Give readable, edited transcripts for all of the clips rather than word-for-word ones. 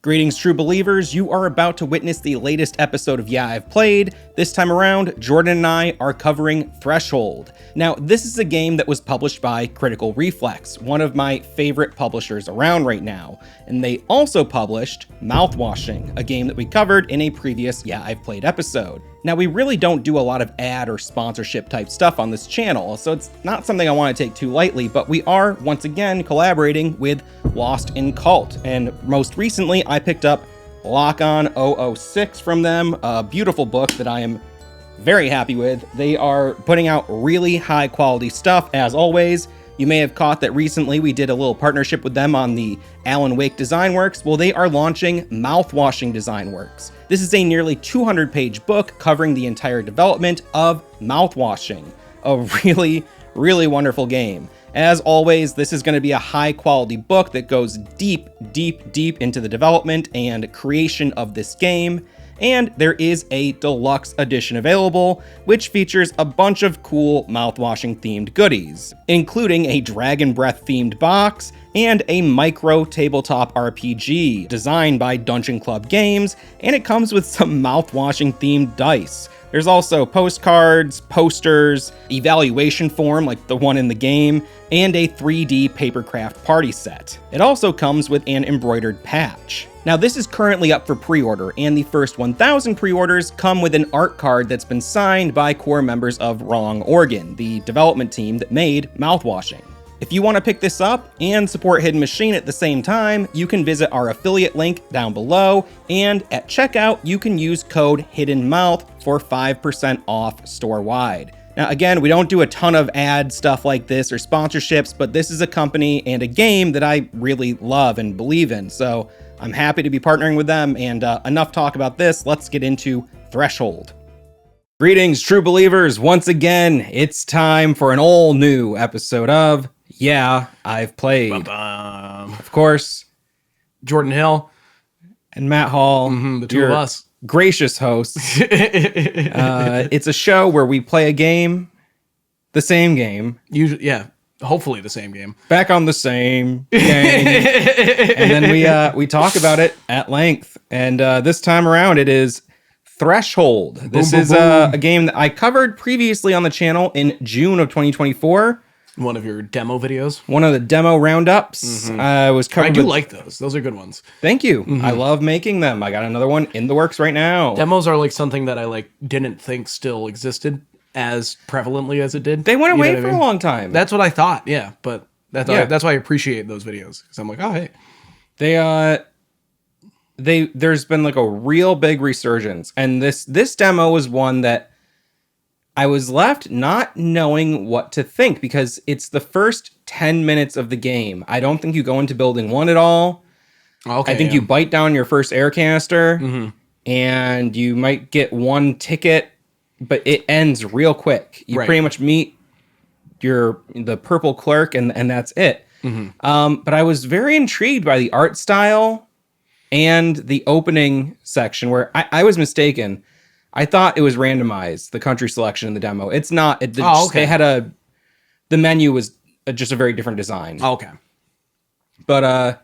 Greetings, true believers. You are about to witness the latest episode of Yeah, I've Played. This time around, Jordan and I are covering Threshold. Now, this is a game that was published by Critical Reflex, one of my favorite publishers around right now. And they also published Mouthwashing, a game that we covered in a previous Yeah, I've Played episode. Now, we really don't do a lot of ad or sponsorship type stuff on this channel, so it's not something I want to take too lightly, but we are, once again, collaborating with Lost in Cult. And most recently, I picked up Lock On 006 from them, a beautiful book that I am very happy with. They are putting out really high quality stuff, as always. You may have caught that recently we did a little partnership with them on the Alan Wake Design Works. Well, they are launching Mouthwashing Design Works. This is a nearly 200-page book covering the entire development of Mouthwashing, a really wonderful game. As always, this is going to be a high-quality book that goes deep into the development and creation of this game. And there is a deluxe edition available, which features a bunch of cool mouthwashing themed goodies, including a Dragon Breath themed box and a micro tabletop RPG designed by Dungeon Club Games, and it comes with some mouthwashing themed dice. There's also postcards, posters, evaluation form like the one in the game, and a 3D papercraft party set. It also comes with an embroidered patch. Now, this is currently up for pre-order, and the first 1,000 pre-orders come with an art card that's been signed by core members of Wrong Organ, the development team that made Mouthwashing. If you want to pick this up and support Hidden Machine at the same time, you can visit our affiliate link down below, and at checkout, you can use code HiddenMouth for 5% off store-wide. Now, again, we don't do a ton of ad stuff like this or sponsorships, but this is a company and a game that I really love and believe in, so I'm happy to be partnering with them, and enough talk about this, let's get into Threshold. Greetings, true believers. Once again, it's time for an all-new episode of Yeah, I've Played. Ba-bum. Of course, Jordan Hill and Matt Hall, the two of us. Gracious hosts. It's a show where we play a game, the same game. Usually, yeah, hopefully the same game. Back on the same game. And then we talk about it at length. And this time around, it is Threshold. This is a game that I covered previously on the channel in June of 2024. One of your demo videos. One of the demo roundups. I was covering. I do like those. Those are good ones. Thank you. I love making them. I got another one in the works right now. Demos are like something that I didn't think still existed as prevalently as it did. They went away for a long time. That's what I thought. Yeah, but that's why I appreciate those videos, because I'm like, oh hey, there's been like a real big resurgence, and this demo was one that I was left not knowing what to think, because it's the first 10 minutes of the game. I don't think you go into building 1 at all. Okay, I think you bite down your first air canister, and you might get 1 ticket, but it ends real quick. You pretty much meet the purple clerk, and that's it. But I was very intrigued by the art style and the opening section, where I was mistaken. I thought it was randomized, the country selection in the demo. It's not. They had the menu was just a very different design. Okay. But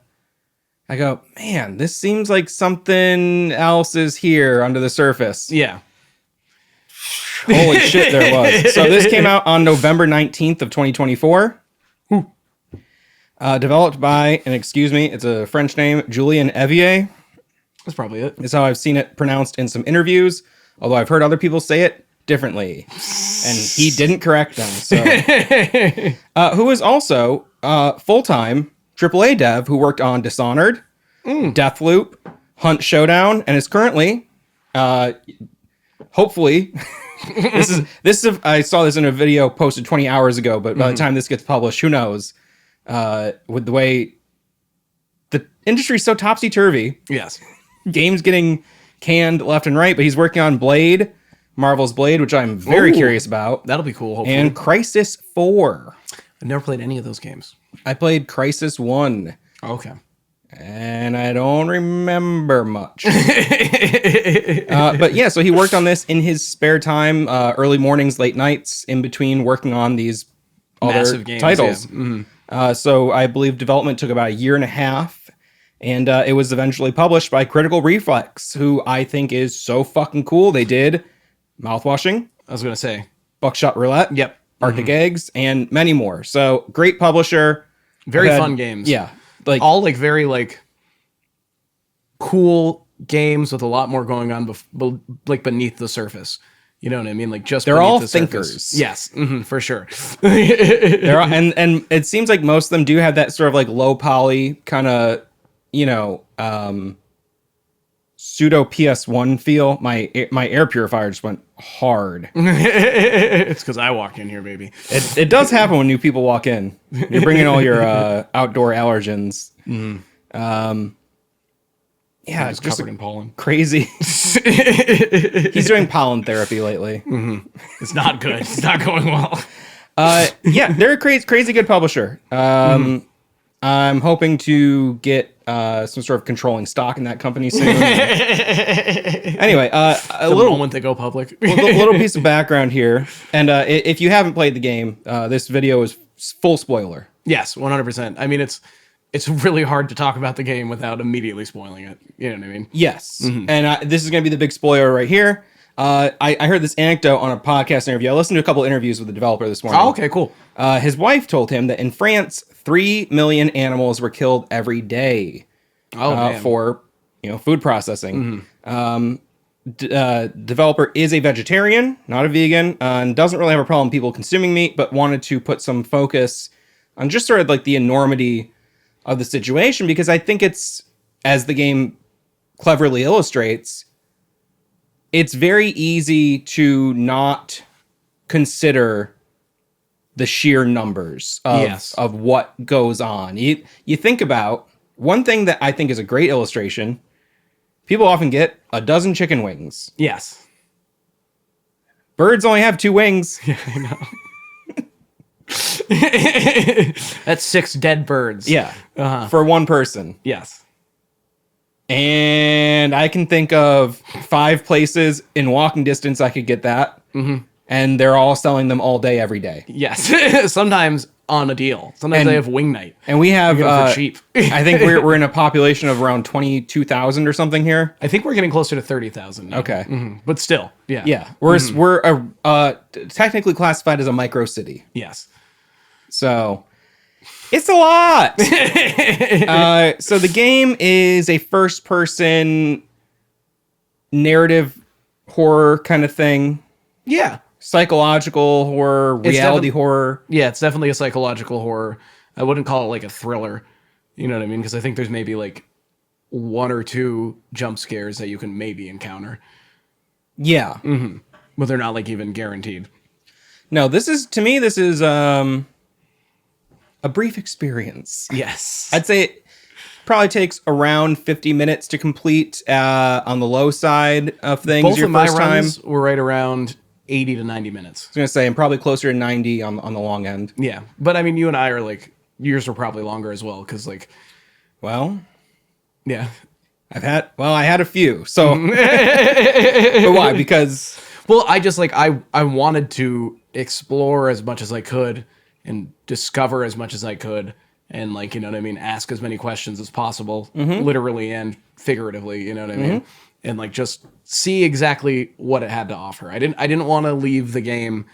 I go, man, this seems like something else is here under the surface. Yeah. Holy shit, there was. So this came out on November 19th of 2024. Developed by, and excuse me, it's a French name, Julien Evier. That's probably it. That's how I've seen it pronounced in some interviews, although I've heard other people say it differently. And he didn't correct them. So, who is also full-time AAA dev who worked on Dishonored, Deathloop, Hunt Showdown, and is currently, hopefully, this is I saw this in a video posted 20 hours ago, but by the time this gets published, who knows? With the way the industry's so topsy-turvy. Yes. Games getting canned left and right, but he's working on Blade, Marvel's Blade, which I'm very curious about. That'll be cool, hopefully. And Crysis 4. I've never played any of those games. I played Crysis 1. Okay. And I don't remember much. But yeah, so he worked on this in his spare time, early mornings, late nights, in between working on these other massive games, titles. Yeah. So I believe development took about 1.5 years, And it was eventually published by Critical Reflex, who I think is so fucking cool. They did Mouthwashing, I was gonna say, Buckshot Roulette, yep, Arctic Eggs, and many more. So great publisher. very fun games. Yeah, like all like very like cool games with a lot more going on like beneath the surface. You know what I mean? Like just they're beneath all the thinkers. Surface. Yes, for sure. they're all, and it seems like most of them do have that sort of like low poly kind of, you know, pseudo PS1 feel. My air purifier just went hard. It's because I walk in here, baby. It does happen when new people walk in. You're bringing all your outdoor allergens. Yeah, It's covered in pollen. Crazy. He's doing pollen therapy lately. It's not good. It's not going well. Yeah, they're a crazy good publisher. I'm hoping to get some sort of controlling stock in that company soon. Anyway, a The little moment they go public. little piece of background here, and if you haven't played the game, this video is full spoiler. Yes, 100%. I mean, it's really hard to talk about the game without immediately spoiling it. You know what I mean? Yes, and this is going to be the big spoiler right here. I heard this anecdote on a podcast interview. I listened to a couple interviews with the developer this morning. Oh, okay, cool. His wife told him that in France, 3 million animals were killed every day for food processing. Developer is a vegetarian, not a vegan, and doesn't really have a problem people consuming meat, but wanted to put some focus on just sort of like the enormity of the situation, because I think it's, as the game cleverly illustrates, it's very easy to not consider the sheer numbers of what goes on. You think about one thing that I think is a great illustration. People often get a dozen chicken wings. Yes. Birds only have 2 wings. Yeah, I know. That's 6 dead birds. Yeah. For one person. Yes. And I can think of 5 places in walking distance I could get that. And they're all selling them all day, every day. Yes. Sometimes on a deal. Sometimes they have wing night. And we have, for cheap. I think we're in a population of around 22,000 or something here. I think we're getting closer to 30,000 now. Okay. But still, yeah. Yeah. We're technically classified as a micro city. Yes. So it's a lot. So the game is a first person narrative horror kind of thing. Yeah. Psychological horror, reality horror. Yeah, it's definitely a psychological horror. I wouldn't call it like a thriller. You know what I mean? Because I think there's maybe like 1 or 2 jump scares that you can maybe encounter. Yeah. But they're not like even guaranteed. No, this is a brief experience. Yes. I'd say it probably takes around 50 minutes to complete on the low side of things. Both your of my first time. runs were right around 80 to 90 minutes. I was going to say, I'm probably closer to 90 on the long end. Yeah. But I mean, you and I are like, yours were probably longer as well. Because like, well, yeah. I had a few. So, but why? Because, well, I just like, I wanted to explore as much as I could and discover as much as I could. And like, you know what I mean? Ask as many questions as possible, literally and figuratively, you know what I mean? And like, just see exactly what it had to offer. I didn't want to leave the game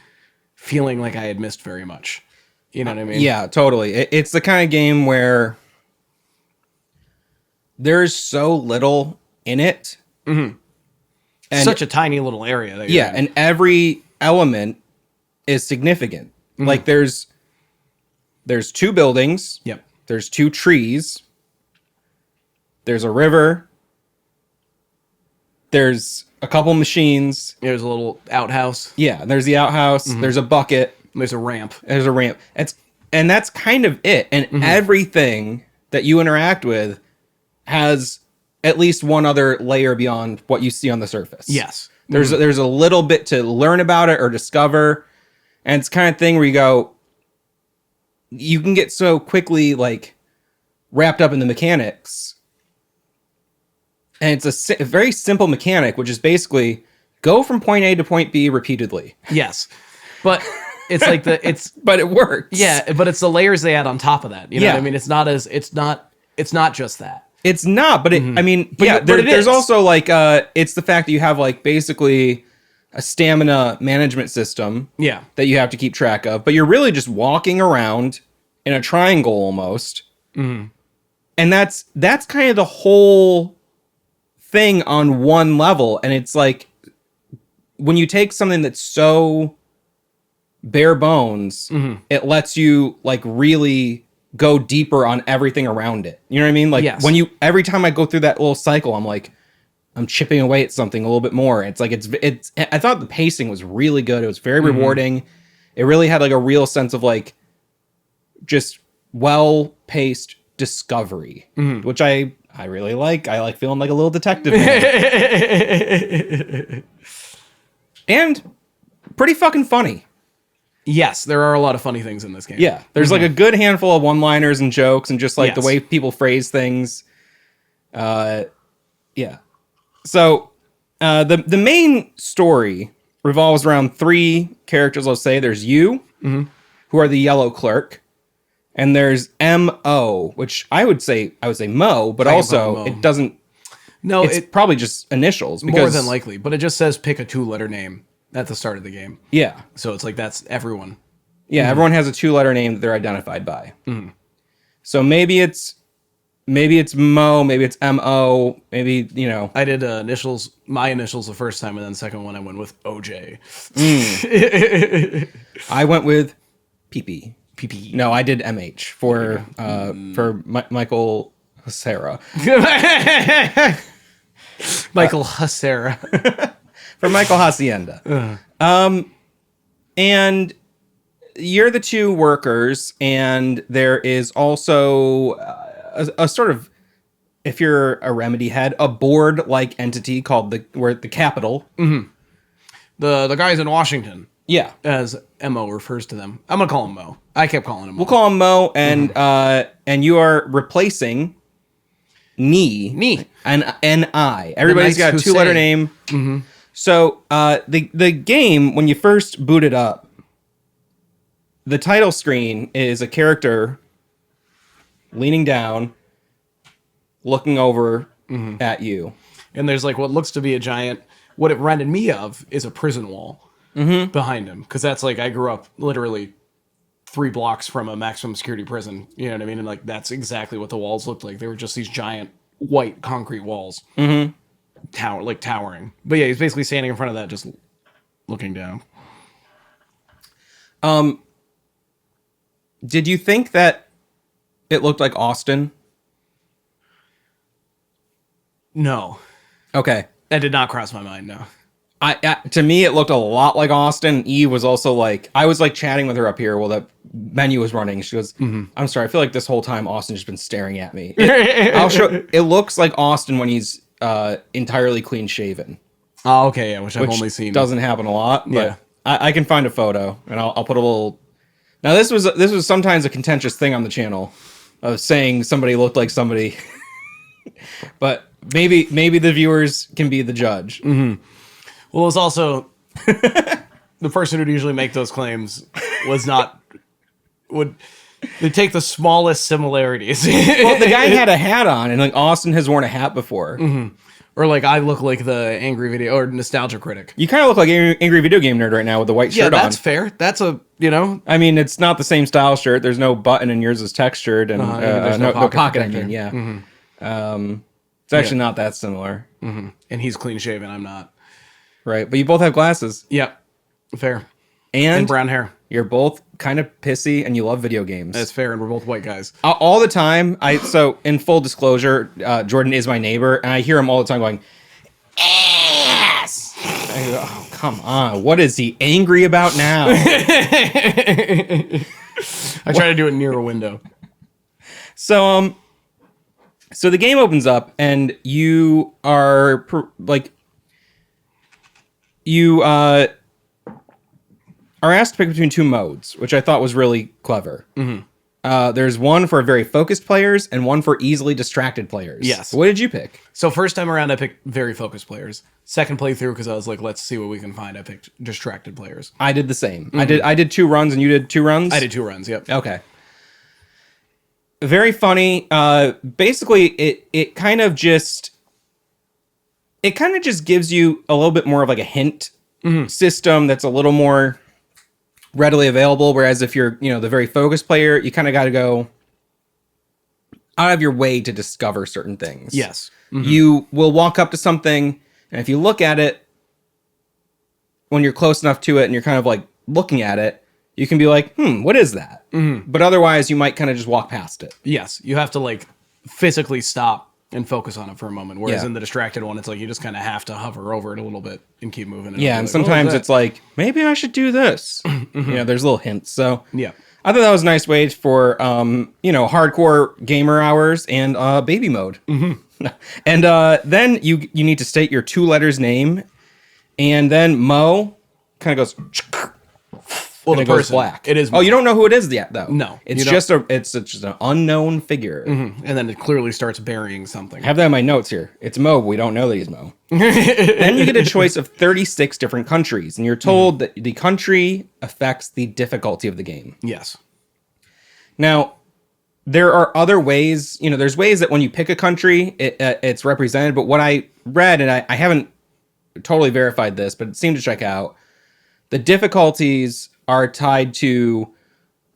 feeling like I had missed very much. You know what I mean? Yeah, totally. It's the kind of game where there's so little in it. And such a tiny little area. That you're in. And every element is significant. Like there's 2 buildings. Yep. There's 2 trees. There's a river. There's a couple machines. There's a little outhouse. Yeah, there's the outhouse. There's a bucket. There's a ramp. There's a ramp. That's kind of it. And everything that you interact with has at least one other layer beyond what you see on the surface. Yes. There's a little bit to learn about it or discover. And it's the kind of thing where you can get so quickly like wrapped up in the mechanics. And it's a very simple mechanic, which is basically go from point A to point B repeatedly. Yes. But it's like but it works. Yeah, but it's the layers they add on top of that. You know what I mean? It's not just that. It's not, but I mean, yeah, there's also like, it's the fact that you have like basically a stamina management system that you have to keep track of, but you're really just walking around in a triangle almost. And that's kind of the whole thing on one level. And it's like, when you take something that's so bare bones, it lets you like really go deeper on everything around it. You know what I mean? Like every time I go through that little cycle, I'm like, I'm chipping away at something a little bit more. It's like, it's, I thought the pacing was really good. It was very rewarding. It really had like a real sense of like just well-paced discovery, which I really like. I like feeling like a little detective. And pretty fucking funny. Yes, there are a lot of funny things in this game. Yeah, there's like a good handful of one-liners and jokes and just like the way people phrase things. Yeah. So the main story revolves around 3 characters, let's say. There's you, who are the yellow clerk. And there's M.O., which I would say Mo, but also Mo. It doesn't... No, it's probably just initials. Because, more than likely, but it just says pick a 2-letter name at the start of the game. Yeah. So it's like that's everyone. Yeah, everyone has a 2-letter name that they're identified by. So maybe it's Mo, maybe it's M.O., maybe, you know. I did my initials the first time, and then the second one I went with O.J. I went with PP. PP. No, I did M.H. for Michael Hassera. Michael Hassera. For Michael Hacienda. And you're the 2 workers, and there is also a sort of, if you're a Remedy head, a board-like entity called the Capitol. The guys in Washington. Yeah. As M.O. refers to them. I'm going to call him Mo. I kept calling him Mo. We'll call him Mo, and you are replacing Me. And N.I. Everybody's got a 2-letter name. So the game, when you first boot it up, the title screen is a character leaning down, looking over at you. And there's like what looks to be a giant, what it reminded me of is a prison wall behind him. Because that's like, I grew up literally 3 blocks from a maximum security prison. You know what I mean? And like, that's exactly what the walls looked like. They were just these giant white concrete walls. Towering. But yeah, he's basically standing in front of that, just looking down. Did you think that it looked like Austin? No. Okay. That did not cross my mind, no. To me, it looked a lot like Austin. Eve was also like, I was like chatting with her up here while the menu was running. She goes, I'm sorry, I feel like this whole time Austin's just been staring at me. It looks like Austin when he's entirely clean shaven. Oh, okay, yeah, which I've only seen. Doesn't happen a lot, but I can find a photo and I'll put a little. Now this was sometimes a contentious thing on the channel of saying somebody looked like somebody, but maybe the viewers can be the judge. Well, it's also the person who'd usually make those claims would they take the smallest similarities. Well, the guy had a hat on, and like Austin has worn a hat before. Or like I look like the angry video or nostalgia critic. You kind of look like an angry video game nerd right now with the white shirt on. Yeah, that's fair. That's I mean, it's not the same style shirt. There's no button, and yours is textured, and there's no pocket. I mean, yeah. It's actually not that similar. And he's clean shaven. I'm not. Right, but you both have glasses. Yeah, fair. And brown hair. You're both kind of pissy, and you love video games. That's fair, and we're both white guys. All the time. So, in full disclosure, Jordan is my neighbor, and I hear him all the time going, ass! I go, oh, come on. What is he angry about now? I try to do it near a window. So the game opens up, and you are, you are asked to pick between 2 modes, which I thought was really clever. There's one for very focused players and one for easily distracted players. Yes. What did you pick? So first time around, I picked very focused players. Second playthrough, because I was like, let's see what we can find, I picked distracted players. I did the same. I did 2 runs, and you did 2 runs? I did 2 runs, yep. Okay. Very funny. Basically, it kind of just gives you a little bit more of like a hint system that's a little more readily available. Whereas if you're, the very focused player, you kind of got to go out of your way to discover certain things. Yes. You will walk up to something, and if you look at it, when you're close enough to it and you're kind of like looking at it, you can be like, what is that? But otherwise, you might kind of just walk past it. Yes. You have to like physically stop and focus on it for a moment. Whereas Yeah. in the distracted one, it's like you just kind of have to hover over it a little bit and keep moving. Yeah, and sometimes it's like, maybe I should do this. There's little hints. So Yeah. I thought that was a nice way for, hardcore gamer hours and baby mode. And then you need to state your 2 letters name, and then Mo kind of goes, Well, and the it goes person, black. it is. Oh, you don't know who it is yet, though. No, it's you just an unknown figure. And then it clearly starts burying something. I have that in my notes here. It's Mo. But we don't know that he's Mo. Then you get a choice of 36 different countries, and you're told that the country affects the difficulty of the game. Yes. Now, there are other ways. There's ways that when you pick a country, it's represented. But what I read, and I haven't totally verified this, but it seemed to check out, the difficulties are tied to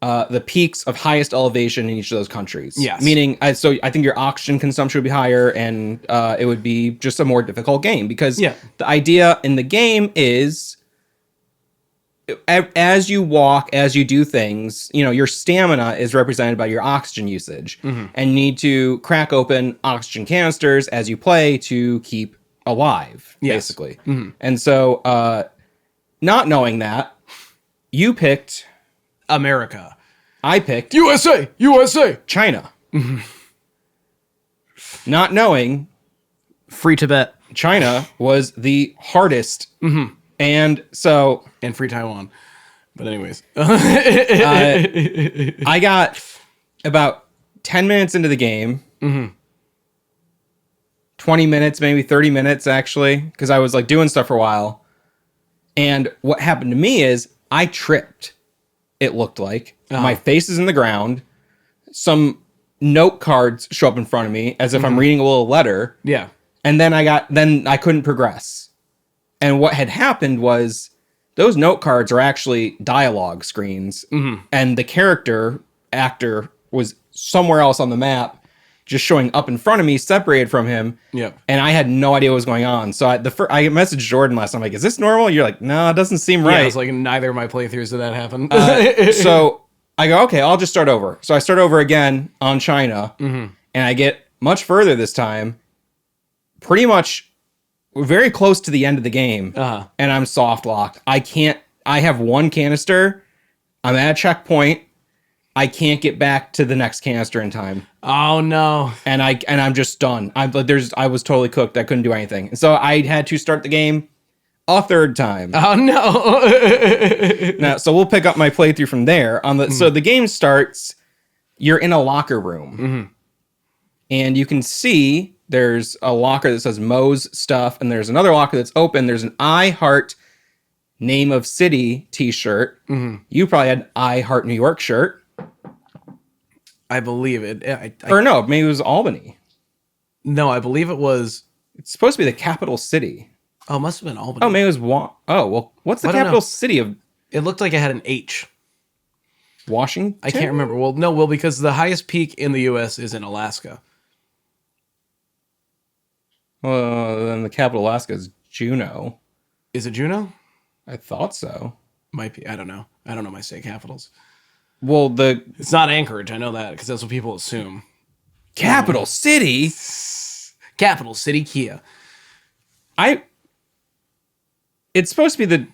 the peaks of highest elevation in each of those countries. Yes. Meaning, so I think your oxygen consumption would be higher, and it would be just a more difficult game, because the idea in the game is, as you walk, as you do things, your stamina is represented by your oxygen usage, and you need to crack open oxygen canisters as you play to keep alive, basically. And so, not knowing that, you picked America. I picked USA. China. Not knowing Free Tibet. China was the hardest. And so... And free Taiwan. But anyways. I got about 10 minutes into the game. 20 minutes, maybe 30 minutes, actually. Because I was like doing stuff for a while. And what happened to me is I tripped, it looked like. My face is in the ground. Some note cards show up in front of me as if I'm reading a little letter. Yeah. And then I couldn't progress. And what had happened was those note cards are actually dialogue screens. And the actor was somewhere else on the map, just showing up in front of me, separated from him. Yep. And I had no idea what was going on. So I messaged Jordan last time, like, is this normal? You're like, no, it doesn't seem right. Yeah, it's like neither of my playthroughs did that happen. So I go, okay, I'll just start over. So I start over again on China, and I get much further this time, pretty much very close to the end of the game, and I'm soft locked. I have 1 canister. I'm at a checkpoint. I can't get back to the next canister in time. Oh no. And I'm just done. I was totally cooked. I couldn't do anything. And so I had to start the game a 3rd time. Oh no. Now, so we'll pick up my playthrough from there. So the game starts, you're in a locker room. And you can see there's a locker that says Mo's stuff, and there's another locker that's open. There's an I Heart Name of City t-shirt. You probably had I Heart New York shirt. I believe it. Or no, maybe it was Albany. No, I believe it was. It's supposed to be the capital city. Oh, it must have been Albany. Oh, maybe it was what's the capital city of It looked like it had an H. Washington? I can't remember. Well, because the highest peak in the U.S. is in Alaska. Well, then the capital of Alaska is Juneau. Is it Juneau? I thought so. Might be. I don't know. I don't know my state capitals. Well, It's not Anchorage. I know that because that's what people assume. capital city? Capital City, Kia. It's supposed to be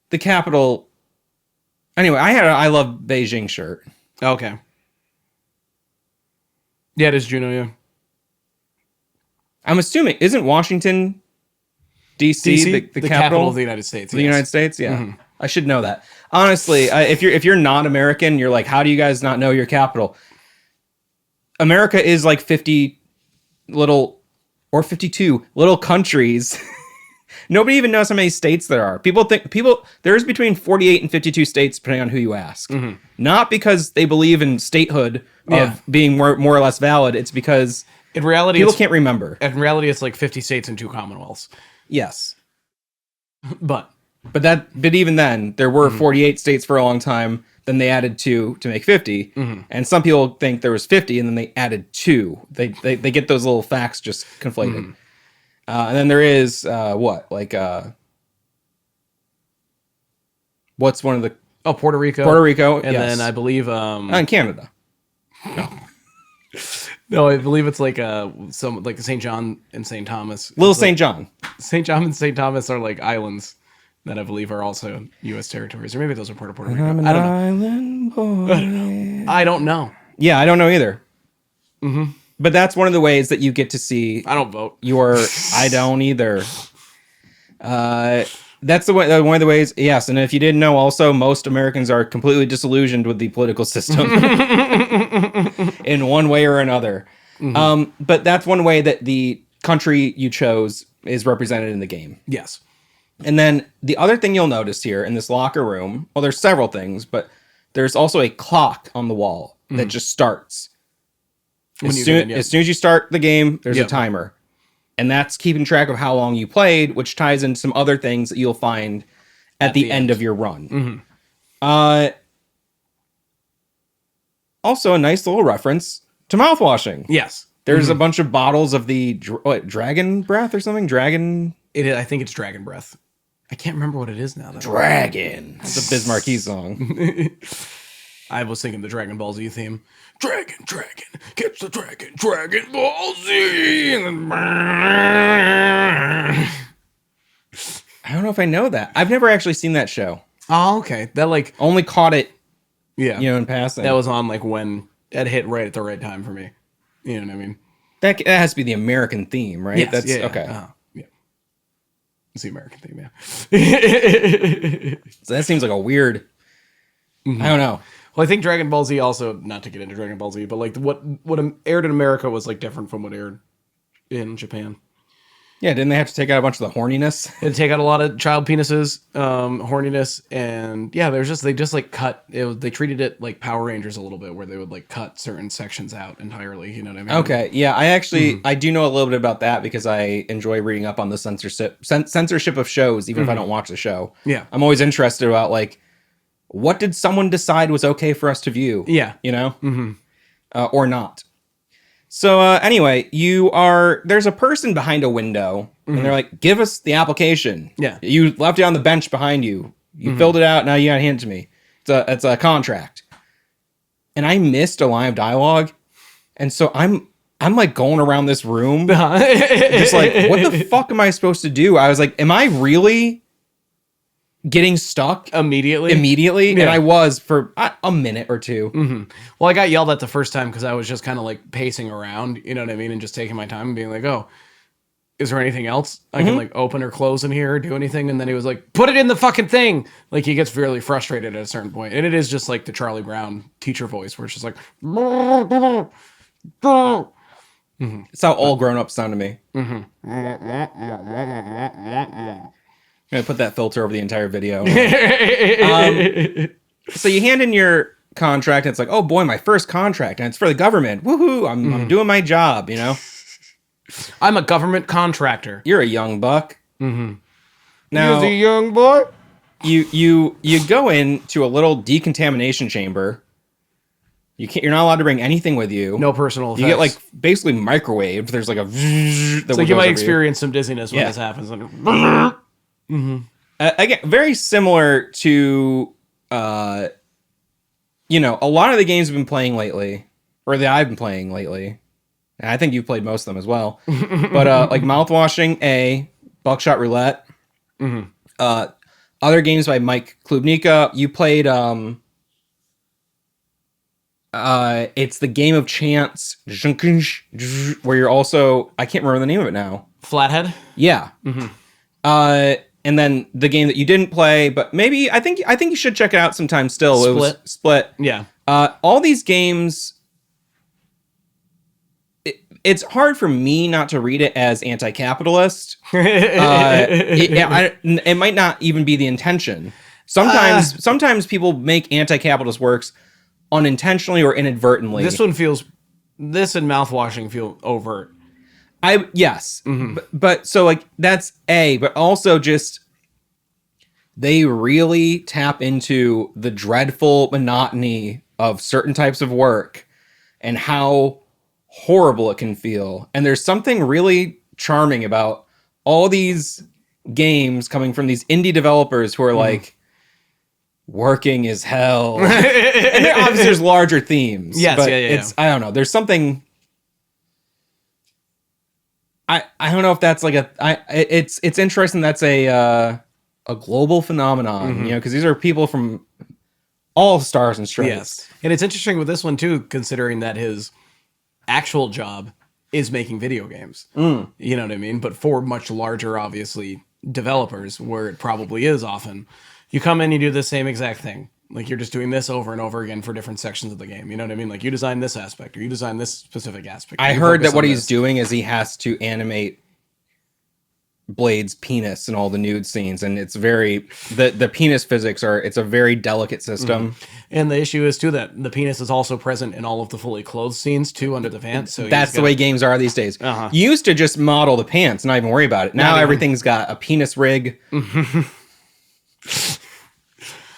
the capital. Anyway, I had I love Beijing shirt. Okay. Yeah, it is Juneau, yeah. I'm assuming, isn't Washington D.C. the capital of the United States? of the United States? Yeah. I should know that. Honestly, if you're not American, you're like, how do you guys not know your capital? America is like 50 little, or 52 little countries Nobody even knows how many states there are. There's between 48 and 52 states, depending on who you ask. Not because they believe in statehood of being more or less valid. It's because in reality, people can't remember. In reality, it's like 50 states and 2 commonwealths. Yes. But even then, there were 48 states for a long time. Then they added 2 to make 50. And some people think there was 50, and then they added 2. They get those little facts just conflated. And then there is what's one of the Puerto Rico. Puerto Rico, and then I believe and Canada. No, I believe it's like some like St. John and St. Thomas. Little St. John. St. John and St. Thomas are like islands that I believe are also U.S. territories, or maybe those are Puerto Rico. I'm an island boy. I don't know. Yeah, I don't know either. But that's one of the ways that you get to see. I don't vote. I don't either. That's one of the ways. Yes, and if you didn't know, also most Americans are completely disillusioned with the political system in one way or another. But that's one way that the country you chose is represented in the game. Yes. And then the other thing you'll notice here in this locker room, well, there's several things, but there's also a clock on the wall that just starts. As soon as you start the game, there's a timer. And that's keeping track of how long you played, which ties into some other things that you'll find at the end of your run. Also, a nice little reference to mouthwashing. Yes. There's a bunch of bottles of the dragon breath or something. I think it's Dragon Breath. I can't remember what it is now, though. Dragon. It's a Biz Marquee song. I was thinking the Dragon Ball Z theme. Dragon, catch the Dragon Ball Z. I don't know if I know that. I've never actually seen that show. Oh, okay. That like only caught it, yeah, in passing. That was on like when it hit right at the right time for me. You know what I mean? That has to be the American theme, right? Yes, That's okay. Yeah. It's the American theme, yeah. So that seems like a weird. I don't know. Well, I think Dragon Ball Z also, not to get into Dragon Ball Z, but like what aired in America was like different from what aired in Japan. Yeah, didn't they have to take out a bunch of the horniness? They had to take out a lot of child penises, horniness, and yeah, they just like cut it. They treated it like Power Rangers a little bit, where they would like cut certain sections out entirely. You know what I mean? Okay, yeah, I actually I do know a little bit about that because I enjoy reading up on the censorship of shows, even if I don't watch the show. Yeah, I'm always interested about like what did someone decide was okay for us to view? Yeah, or not. So anyway, there's a person behind a window and they're like, give us the application. Yeah. You left it on the bench behind you. You filled it out. Now you got to hand it to me. It's a contract. And I missed a line of dialogue. And so I'm like going around this room just like, what the fuck am I supposed to do? I was like, am I really getting stuck immediately? Yeah. And I was for a minute or two. Well, I got yelled at the first time because I was just kind of like pacing around, you know what I mean, and just taking my time and being like, oh, is there anything else I can like open or close in here or do anything? And then he was like, put it in the fucking thing. Like he gets really frustrated at a certain point. And it is just like the Charlie Brown teacher voice where it's just like It's how all grown-ups sound to me. I'm gonna put that filter over the entire video. So you hand in your contract, and it's like, oh boy, my first contract, and it's for the government. Woohoo! I'm doing my job. I'm a government contractor. You're a young buck. Now, you're the young boy. You go into a little decontamination chamber. You're not allowed to bring anything with you. No personal effects. You get like basically microwaved. There's like a. It's like you might experience some dizziness when this happens. Again, very similar to, a lot of the games I've been playing lately, or that I've been playing lately, and I think you've played most of them as well, but like Mouthwashing, Buckshot Roulette, other games by Mike Klubnika. You played, it's the Game of Chance, where you're also, I can't remember the name of it now. Flathead? Yeah. And then the game that you didn't play, but maybe I think you should check it out sometime still. Split. It was Split. Yeah. All these games, it's hard for me not to read it as anti-capitalist. It might not even be the intention. Sometimes people make anti-capitalist works unintentionally or inadvertently. This and Mouthwashing feel overt. Yes. But so like that's but also just they really tap into the dreadful monotony of certain types of work and how horrible it can feel. And there's something really charming about all these games coming from these indie developers who are like, working is hell. And obviously there's larger themes. Yes, but yeah. I don't know. There's something... I don't know if that's like it's interesting that's a global phenomenon, because these are people from all stars and stripes. Yes. And it's interesting with this one too, considering that his actual job is making video games. You know what I mean? But for much larger, obviously, developers, where it probably is often, you come in, you do the same exact thing. Like, you're just doing this over and over again for different sections of the game. You know what I mean? Like, you design this aspect, or you design this specific aspect. I heard that what he's doing is he has to animate Blade's penis in all the nude scenes, and it's very... The penis physics it's a very delicate system. And the issue is, too, that the penis is also present in all of the fully clothed scenes, too, under the pants. So that's the way games are these days. You used to just model the pants, not even worry about it. Now everything's got a penis rig.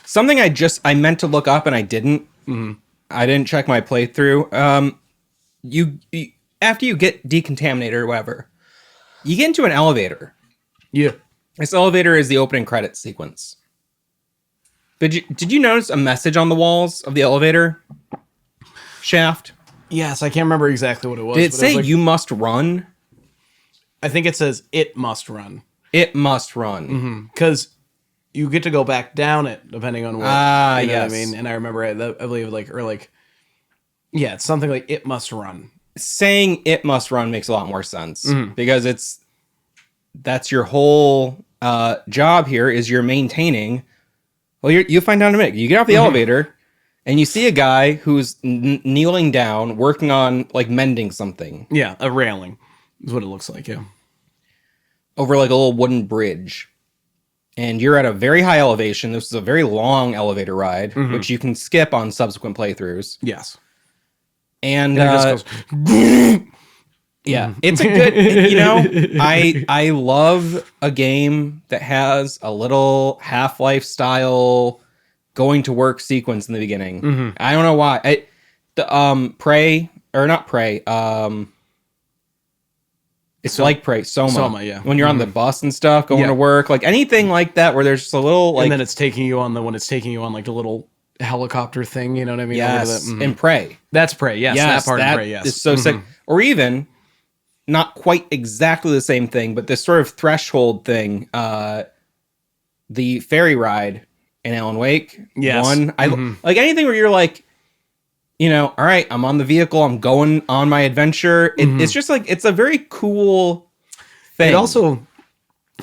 Something I meant to look up and I didn't. I didn't check my playthrough. You after you get decontaminated or whatever, you get into an elevator. Yeah. This elevator is the opening credits sequence. Did you notice a message on the walls of the elevator shaft? Yes, I can't remember exactly what it was. Did it say you must run? I think it says it must run. It must run. Because you get to go back down it depending on what. You know what I mean? And I remember, I believe, it's something like it must run. Saying it must run makes a lot more sense because that's your whole job here is you're maintaining. Well, you'll find out in a minute. You get off the elevator and you see a guy who's kneeling down, working on like mending something. Yeah, a railing is what it looks like. Yeah, over like a little wooden bridge. And you're at a very high elevation. This is a very long elevator ride, which you can skip on subsequent playthroughs. Yes. And it just goes... Yeah, it's a good... I love a game that has a little Half-Life style going to work sequence in the beginning. I don't know why. Prey, or not Prey, it's like Prey, Soma, yeah. When you're on the bus and stuff, going to work, like anything like that, where there's just a little like, and then it's taking you on like the little helicopter thing. You know what I mean? Yes, and Prey. That's Prey. Yes, that part of Prey. Yes, is so sick. Or even not quite exactly the same thing, but this sort of threshold thing. The ferry ride in Alan Wake. Yes. I like anything where you're like, all right, I'm on the vehicle, I'm going on my adventure. It's just like, it's a very cool thing. It also,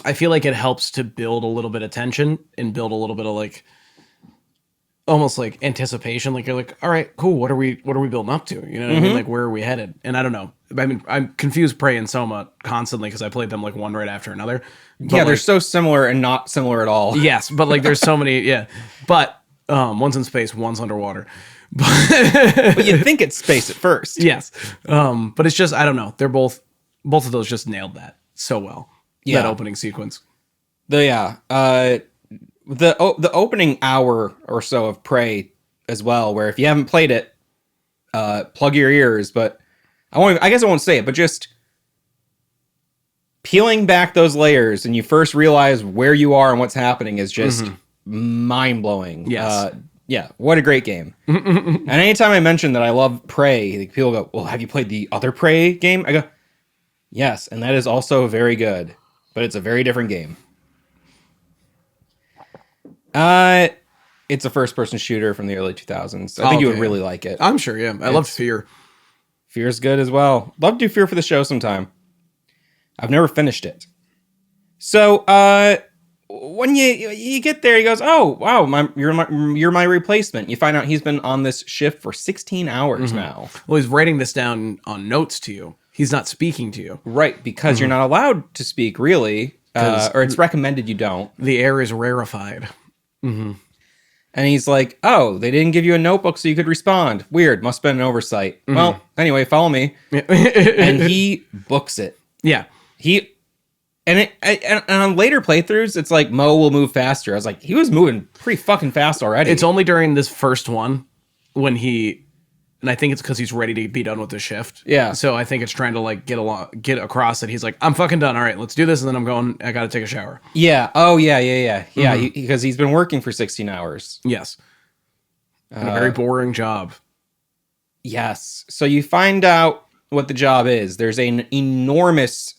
I feel like it helps to build a little bit of tension and build a little bit of like, almost like anticipation. Like you're like, all right, cool. What are we building up to? You know what I mean? Like, where are we headed? And I don't know. I mean, I'm confused Prey and Soma constantly because I played them like one right after another. But they're so similar and not similar at all. Yes, but like there's so many, But one's in space, one's underwater. But you think it's space at first. Yes. But it's just, I don't know. They're both of those just nailed that so well. Yeah. That opening sequence. The opening hour or so of Prey as well, where if you haven't played it, plug your ears, but I guess I won't say it, but just peeling back those layers and you first realize where you are and what's happening is just mind-blowing. Yes. Yeah, what a great game. And anytime I mention that I love Prey, like, people go, well, have you played the other Prey game? I go, yes, and that is also very good, but it's a very different game. It's a first-person shooter from the early 2000s. I think you would really like it. I'm sure, yeah. I love Fear. Fear's good as well. Love to do Fear for the show sometime. I've never finished it. So, when you get there, he goes, "Oh, wow, you're my replacement." You find out he's been on this shift for 16 hours now. Well, he's writing this down on notes to you. He's not speaking to you. Right, because you're not allowed to speak, really. Or it's recommended you don't. The air is rarefied. And he's like, oh, they didn't give you a notebook so you could respond. Weird, must have been an oversight. Well, anyway, follow me. And he books it. Yeah. And on later playthroughs, it's like Mo will move faster. I was like, he was moving pretty fucking fast already. It's only during this first one when and I think it's because he's ready to be done with the shift. Yeah. So I think it's trying to like get across that he's like, I'm fucking done. All right, let's do this. And then I got to take a shower. Yeah. Oh, yeah. Because he's been working for 16 hours. Yes. And a very boring job. Yes. So you find out what the job is. There's an enormous,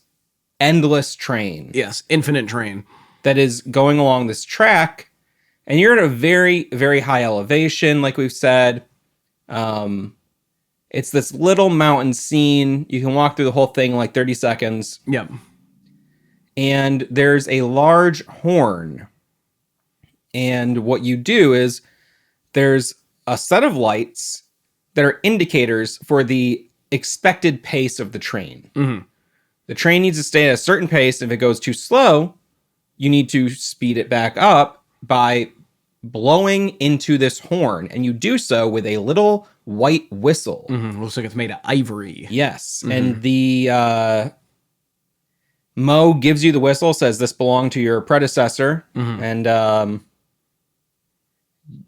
endless train. Yes. Infinite train. That is going along this track. And you're at a very, very high elevation, like we've said. It's this little mountain scene. You can walk through the whole thing in like 30 seconds. Yep. And there's a large horn. And what you do is there's a set of lights that are indicators for the expected pace of the train. Mm-hmm. The train needs to stay at a certain pace. If it goes too slow, you need to speed it back up by blowing into this horn. And you do so with a little white whistle. Mm-hmm. Looks like it's made of ivory. Yes. Mm-hmm. And the Mo gives you the whistle, says this belonged to your predecessor. Mm-hmm. And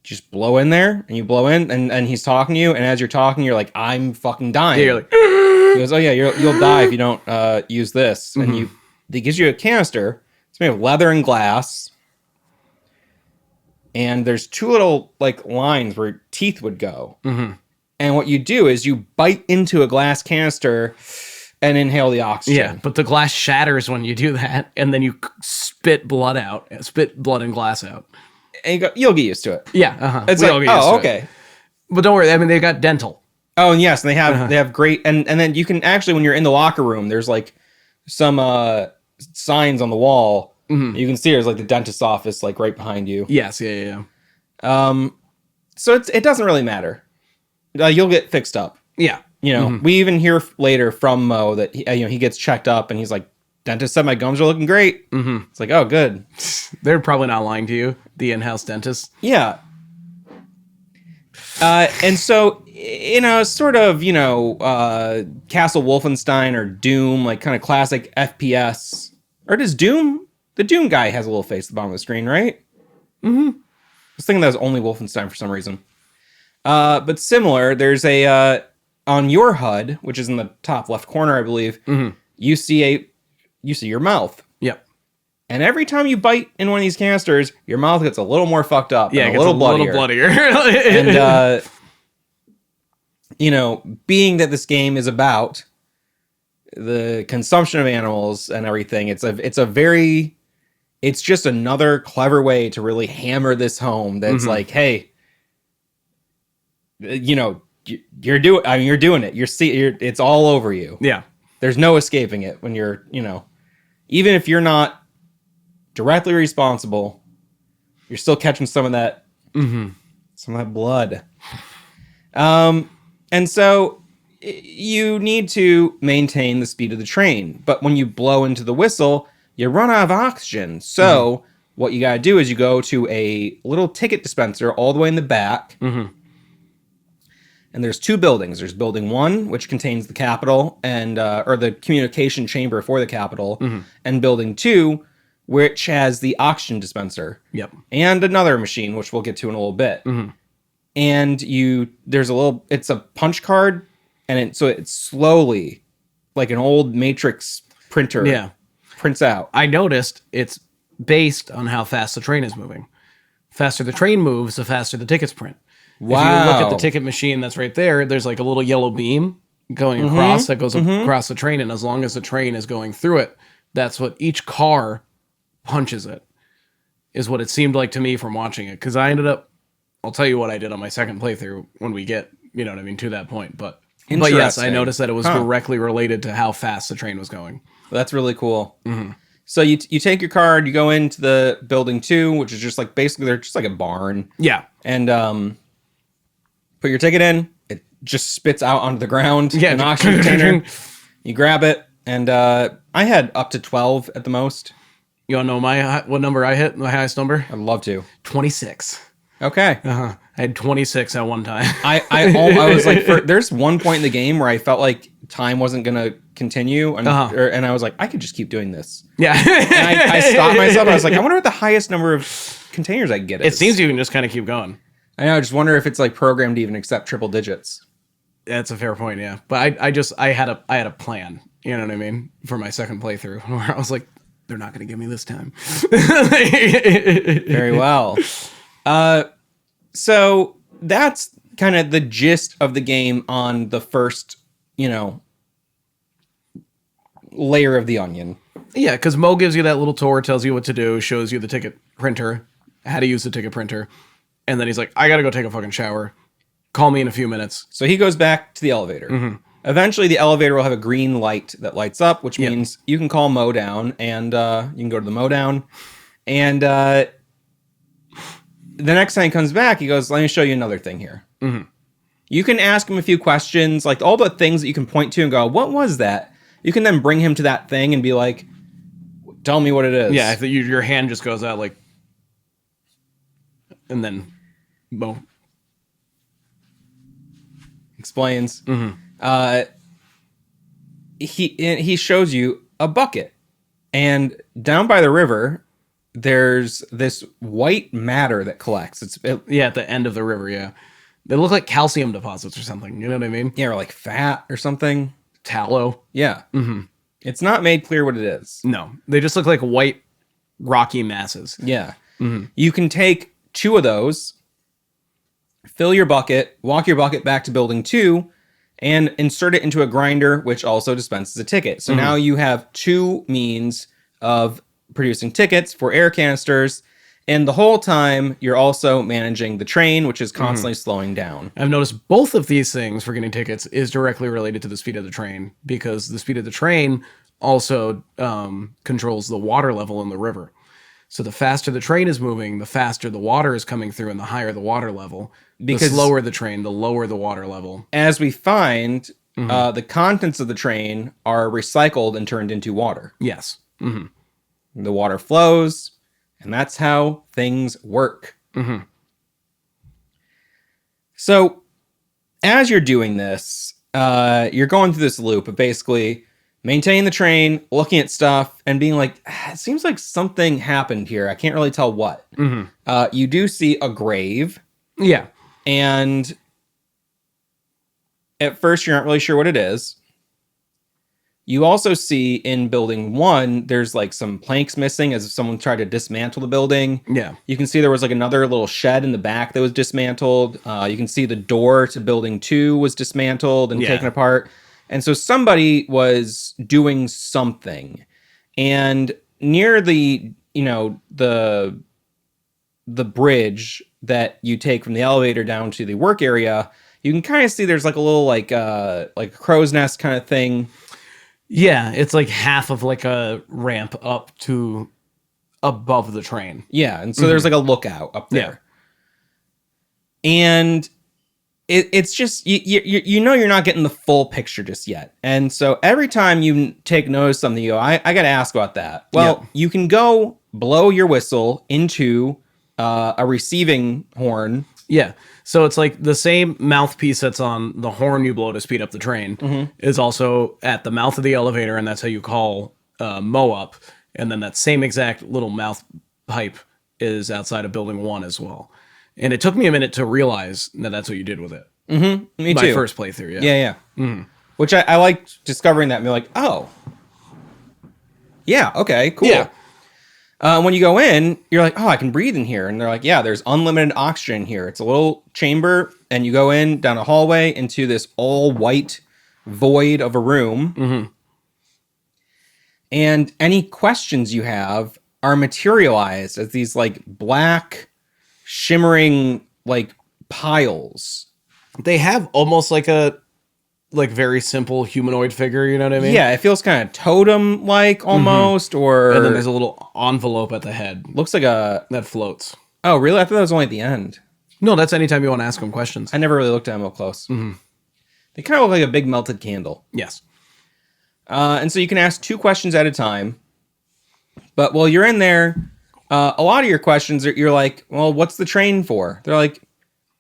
just blow in there, and you blow in, and he's talking to you, and as you're talking, you're like, I'm fucking dying. Yeah, you're like, he goes, oh yeah, you'll die if you don't use this. Mm-hmm. And he gives you a canister. It's made of leather and glass. And there's two little like lines where teeth would go. Mm-hmm. And what you do is you bite into a glass canister and inhale the oxygen. Yeah, but the glass shatters when you do that, and then you spit blood and glass out. And you'll get used to it. Yeah, uh-huh. It's like, oh, okay. But don't worry, I mean, they've got dental. Oh, and yes, and they have great, and then you can actually, when you're in the locker room, there's like some signs on the wall. Mm-hmm. You can see there's like the dentist's office like right behind you. Yes, yeah. So it doesn't really matter. You'll get fixed up. Yeah. You know, we even hear later from Mo that he gets checked up and he's like, dentist said my gums are looking great. Mm-hmm. It's like, oh, good. They're probably not lying to you, the in-house dentist. Yeah. And so, sort of, Castle Wolfenstein or Doom, like kind of classic FPS. Or does Doom? The Doom guy has a little face at the bottom of the screen, right? Mm-hmm. I was thinking that was only Wolfenstein for some reason. But similar, there's on your HUD, which is in the top left corner, I believe, you see your mouth. Yep. And every time you bite in one of these canisters, your mouth gets a little more fucked up. Yeah, and a little bloodier. And, being that this game is about the consumption of animals and everything, it's just another clever way to really hammer this home. That's like, hey, you're doing it. It's all over you. Yeah. There's no escaping it when you're, even if you're not directly responsible, you're still catching some of that, some of that blood. And so you need to maintain the speed of the train. But when you blow into the whistle, you run out of oxygen. So what you got to do is you go to a little ticket dispenser all the way in the back. Mm-hmm. And there's two buildings. There's building 1, which contains the Capitol and or the communication chamber for the Capitol, and building 2, which has the oxygen dispenser. Yep. And another machine, which we'll get to in a little bit. Mm-hmm. And it's a punch card, and it's slowly, like an old Matrix printer, prints out. I noticed it's based on how fast the train is moving. Faster the train moves, the faster the tickets print. Wow. If you look at the ticket machine that's right there, there's like a little yellow beam going across that goes across the train. And as long as the train is going through it, that's what each car punches it, is what it seemed like to me from watching it. Because I'll tell you what I did on my second playthrough when we get, to that point. But yes, I noticed that it was directly related to how fast the train was going. That's really cool. Mm-hmm. So you take your card, you go into the building 2, which is just like, basically they're just like a barn. Yeah. And, put your ticket in, it just spits out onto the ground, an oxygen container. You grab it, and I had up to 12 at the most. You want to know what number I hit? My highest number? I'd love to. 26. Okay. I had 26 at one time. I was like, there's one point in the game where I felt like time wasn't going to continue. And I was like, I could just keep doing this. Yeah. And I stopped myself. I was like, I wonder what the highest number of containers I can get is. It seems you can just kind of keep going. I know. I just wonder if it's like programmed to even accept triple digits. That's a fair point, yeah. But I had a plan, you know what I mean, for my second playthrough where I was like, they're not going to give me this time. Very well. So that's kind of the gist of the game on the first, layer of the onion. Yeah, because Mo gives you that little tour, tells you what to do, shows you the ticket printer, how to use the ticket printer, and then he's like, I got to go take a fucking shower. Call me in a few minutes. So he goes back to the elevator. Mm-hmm. Eventually, the elevator will have a green light that lights up, which means you can call Mo down, and you can go to the Mo down. And the next time he comes back, he goes, let me show you another thing here. Mm-hmm. You can ask him a few questions, like all the things that you can point to and go, what was that? You can then bring him to that thing and be like, tell me what it is. Yeah, if your hand just goes out like... And then Mo explains. Mm-hmm. He shows you a bucket, and down by the river there's this white matter that collects. At the end of the river. Yeah, they look like calcium deposits or something. You know what I mean? Yeah, or like fat or something. Tallow. Yeah. Mm-hmm. It's not made clear what it is. No, they just look like white rocky masses. Yeah. Mm-hmm. You can take 2 of those, fill your bucket, walk your bucket back to building 2, and insert it into a grinder, which also dispenses a ticket. So now you have 2 means of producing tickets for air canisters, and the whole time you're also managing the train, which is constantly slowing down. I've noticed both of these things for getting tickets is directly related to the speed of the train, because the speed of the train also controls the water level in the river. So the faster the train is moving, the faster the water is coming through, and the higher the water level. Because the slower the train, the lower the water level. As we find, the contents of the train are recycled and turned into water. Yes. Mm-hmm. The water flows, and that's how things work. Mm-hmm. So, as you're doing this, you're going through this loop of basically maintaining the train, looking at stuff, and being like, it seems like something happened here. I can't really tell what. Mm-hmm. You do see a grave. Yeah. And at first, you're not really sure what it is. You also see in building 1, there's like some planks missing as if someone tried to dismantle the building. Yeah. You can see there was like another little shed in the back that was dismantled. You can see the door to building 2 was dismantled and taken apart. And so somebody was doing something. And near the bridge that you take from the elevator down to the work area, you can kind of see there's like a little like a crow's nest kind of thing. Yeah, it's like half of like a ramp up to above the train. Yeah, and so there's like a lookout up there. Yeah. And it's just, you know you're not getting the full picture just yet. And so every time you take notice of something, you go, I got to ask about that. Well, you can go blow your whistle into a receiving horn. Yeah. So it's like the same mouthpiece that's on the horn you blow to speed up the train is also at the mouth of the elevator, and that's how you call Mo up. And then that same exact little mouth pipe is outside of building 1 as well. And it took me a minute to realize that that's what you did with it. Mm-hmm. Me too. My first playthrough, yeah. Yeah. Mm-hmm. Which I liked discovering that and be like, oh. Yeah, okay, cool. Yeah. When you go in, you're like, oh, I can breathe in here. And they're like, yeah, there's unlimited oxygen here. It's a little chamber, and you go in down a hallway into this all white void of a room. Mm-hmm. And any questions you have are materialized as these like black, shimmering like piles. They have almost like a very simple humanoid figure, you know what I mean? Yeah, it feels kind of totem-like almost, or... And then there's a little envelope at the head. Looks like a... That floats. Oh, really? I thought that was only at the end. No, that's anytime you want to ask them questions. I never really looked at them up close. Mm-hmm. They kind of look like a big melted candle. Yes. And so you can ask 2 questions at a time. But while you're in there, a lot of your questions you're like, well, what's the train for? They're like,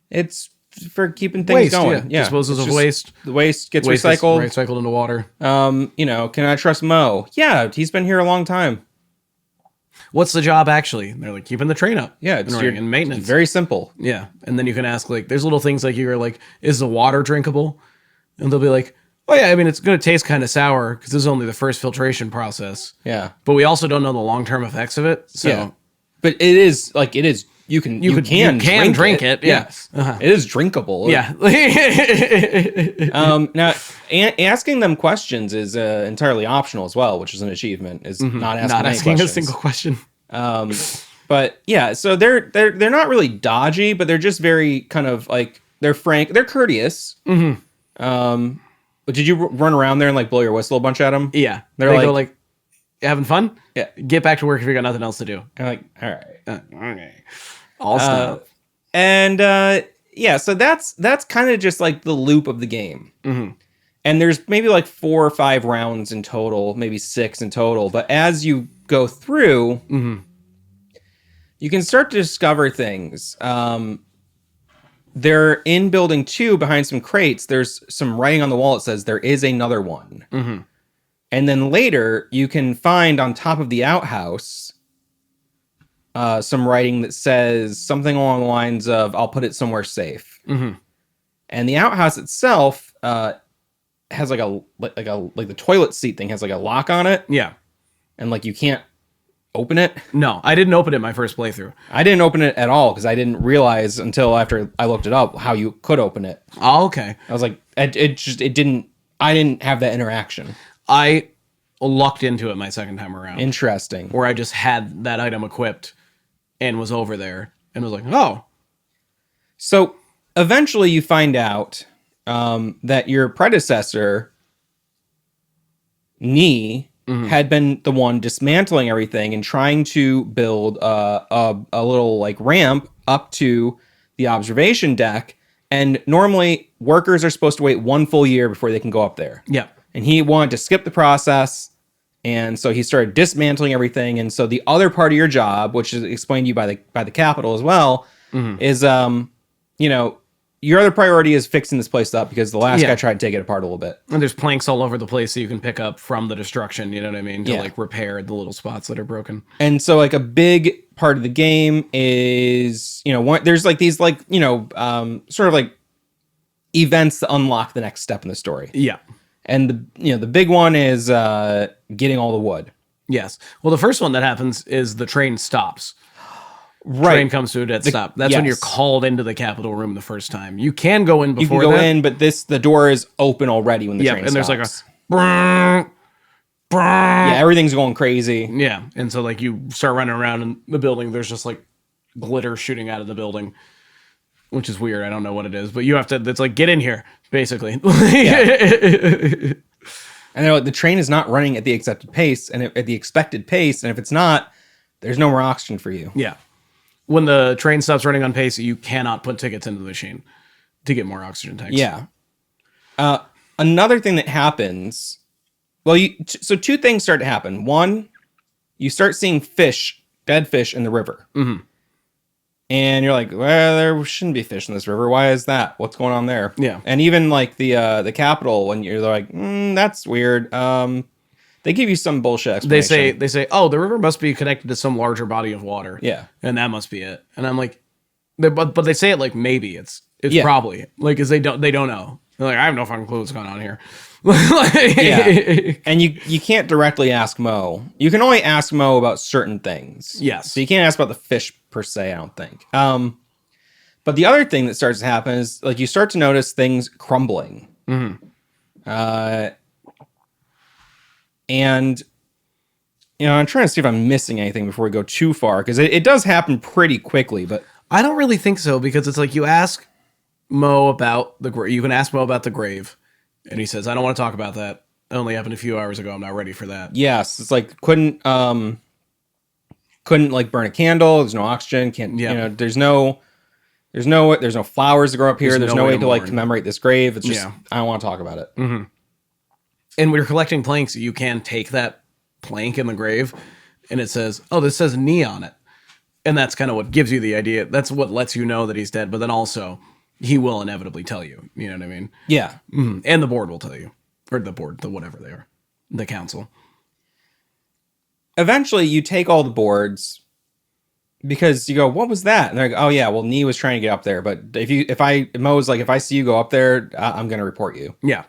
it's for keeping things going. Yeah. Disposals of waste. The waste gets Waste recycled. gets recycled into water. Can I trust Mo? Yeah, he's been here a long time. What's the job actually? And they're like, keeping the train up. Yeah, it's and maintenance. It's very simple. Yeah. And then you can ask, like, there's little things like you're like, is the water drinkable? And they'll be like, oh yeah, I mean, it's going to taste kind of sour because this is only the first filtration process. Yeah. But we also don't know the long-term effects of it. So yeah. But it is you can drink it. Yes. It is drinkable. Yeah. Now asking them questions is entirely optional as well, which is an achievement, is not asking a single question. But yeah, so they're not really dodgy, but they're just very kind of like, they're frank, they're courteous. But did you run around there and like blow your whistle a bunch at them? Yeah. They go like, having fun? Yeah. Get back to work if you got nothing else to do. I'm like, all right. Okay. All stuff. Yeah, so that's kind of just like the loop of the game. And there's maybe like 4 or 5 rounds in total, maybe 6 in total. But as you go through, you can start to discover things. They're in building 2 behind some crates. There's some writing on the wall that says there is another one. And then later you can find on top of the outhouse some writing that says something along the lines of, I'll put it somewhere safe. And the outhouse itself has like the toilet seat thing has like a lock on it. Yeah. And like you can't open it. No, I didn't open it my first playthrough. I didn't open it at all because I didn't realize until after I looked it up how you could open it. Oh, okay. I was like, I didn't have that interaction. I lucked into it my second time around. Interesting. Where I just had that item equipped and was over there and was like, oh. So eventually you find out that your predecessor, Nee, had been the one dismantling everything and trying to build a little like ramp up to the observation deck. And normally workers are supposed to wait 1 full year before they can go up there. Yeah. And he wanted to skip the process. And so he started dismantling everything. And so the other part of your job, which is explained to you by the Capitol as well, is, your other priority is fixing this place up because the last guy tried to take it apart a little bit. And there's planks all over the place that you can pick up from the destruction, you know what I mean? To like repair the little spots that are broken. And so like a big part of the game is, there's like these like, sort of like events that unlock the next step in the story. Yeah. And the big one is getting all the wood. Yes. Well, the first one that happens is the train stops. Right. Train comes to a dead stop. That's when you're called into the Capitol room the first time. You can go in before that. You can go in, but the door is open already when the train stops. And there's like a... Yeah, everything's going crazy. Yeah, and so like you start running around in the building. There's just like glitter shooting out of the building, which is weird. I don't know what it is, but you have to... It's like, get in here, basically. And they're like, the train is not running at the expected pace, and if it's not, there's no more oxygen for you. Yeah. When the train stops running on pace, you cannot put tickets into the machine to get more oxygen tanks. Yeah. Another thing that happens, so 2 things start to happen. One, you start seeing dead fish in the river. And you're like, well, there shouldn't be fish in this river. Why is that? What's going on there? Yeah. And even like the Capitol, when you're like, that's weird. They give you some bullshit explanation. They say, oh, the river must be connected to some larger body of water. Yeah. And that must be it. And I'm like, but they say it like maybe it's probably like, cause they don't know. They're like, I have no fucking clue what's going on here. Yeah. And you can't directly ask Mo. You can only ask Mo about certain things. Yes. So you can't ask about the fish per se, I don't think. But the other thing that starts to happen is like you start to notice things crumbling. And I'm trying to see if I'm missing anything before we go too far, because it does happen pretty quickly. But I don't really think so, because it's like you ask Mo about you can ask Mo about the grave, and he says, I don't want to talk about that. It only happened a few hours ago. I'm not ready for that. Yes, it's like couldn't like burn a candle. There's no oxygen. There's no flowers to grow up here. There's no way to like commemorate this grave. It's just I don't want to talk about it. And when you're collecting planks, you can take that plank in the grave and it says, oh, this says knee on it. And that's kind of what gives you the idea. That's what lets you know that he's dead. But then also, he will inevitably tell you. You know what I mean? Yeah. And the board will tell you. Or the board, the whatever they are. The council. Eventually, you take all the boards because you go, what was that? And they're like, oh, yeah, well, Nee was trying to get up there. But Mo's like, if I see you go up there, I'm going to report you. Yeah.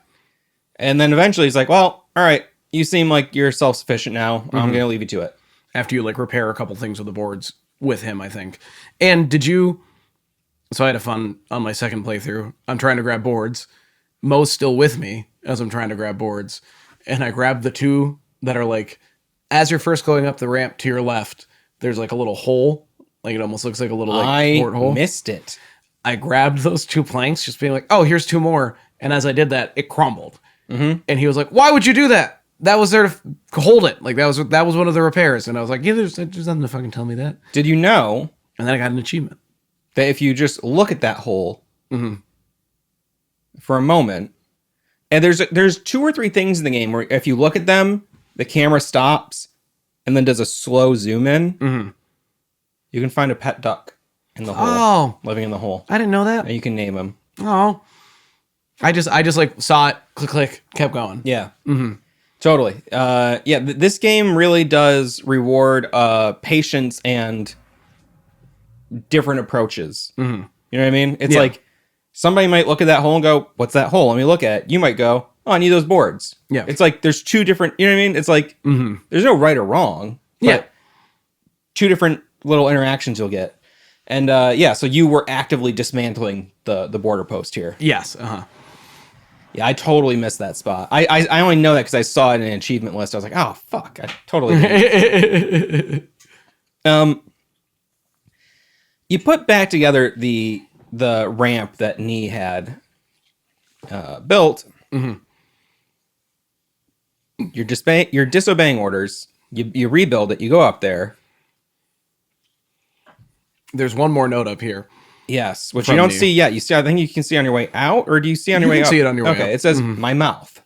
And then eventually he's like, well, all right, you seem like you're self-sufficient now. I'm going to leave you to it. After you like repair a couple things with the boards with him, I think. And did you... So I had a fun on my second playthrough. I'm trying to grab boards. Mo's still with me as I'm trying to grab boards. And I grabbed the two that are like, as you're first going up the ramp to your left, there's like a little hole. Like it almost looks like a little like porthole. I missed it. I grabbed those 2 planks, just being like, oh, here's 2 more. And as I did that, it crumbled. And he was like, why would you do that? That was there to hold it. Like that was one of the repairs. And I was like, yeah, there's nothing to fucking tell me that. Did you know And then I got an achievement. that if you just look at that hole for a moment, and there's 2 or 3 things in the game where if you look at them, the camera stops and then does a slow zoom in. You can find a pet duck in the hole, living in the hole. I didn't know that. And you can name him. Oh, I just like saw it, click, kept going. Yeah. Totally. This game really does reward patience and different approaches. You know what I mean? It's like somebody might look at that hole and go, what's that hole? Let me look at it. You might go, oh, I need those boards. Yeah. It's like there's 2 different, you know what I mean? It's like there's no right or wrong. But 2 different little interactions you'll get. And so you were actively dismantling the border post here. Yes. Yeah, I totally missed that spot. I only know that because I saw it in an achievement list. I was like, oh, fuck. I totally did. You put back together the ramp that Nee had built. You're disobeying orders. You rebuild it. You go up there. There's one more note up here. Yes, which you don't see yet. You see, I think you can see on your way out, or do you see on your way up? You can see it on your way up. Okay, it says my mouth. ...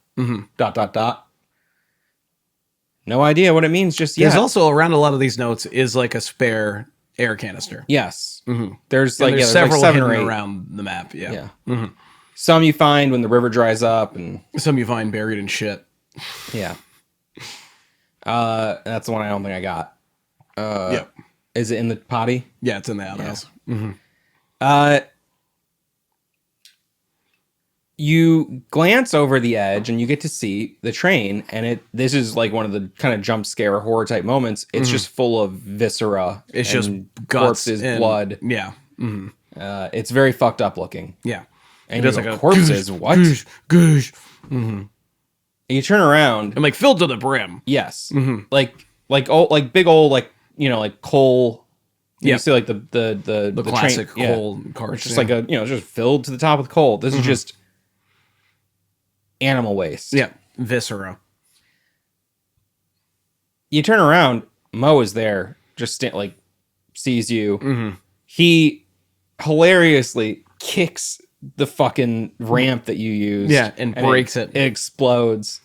No idea what it means just yet. There's also around a lot of these notes is like a spare air canister. Yes. There's several 7 or 8 around the map. Yeah. Some you find when the river dries up, and some you find buried in shit. Yeah. That's the one I don't think I got. Is it in the potty? Yeah, it's in the outhouse. You glance over the edge and you get to see the train, and this is like one of the kind of jump scare horror type moments. It's just full of viscera. It's just guts, corpses, blood. Yeah. It's very fucked up looking. Yeah. And it does like corpses. What? Goosh. You turn around and like filled to the brim. Yes. Like big old like coal. You see like the classic train, coal cars. It's just like just filled to the top with coal. This is just animal waste. Yeah. Viscera. You turn around, Mo is there, just sees you. He hilariously kicks the fucking ramp that you use. Yeah, and breaks it. It explodes.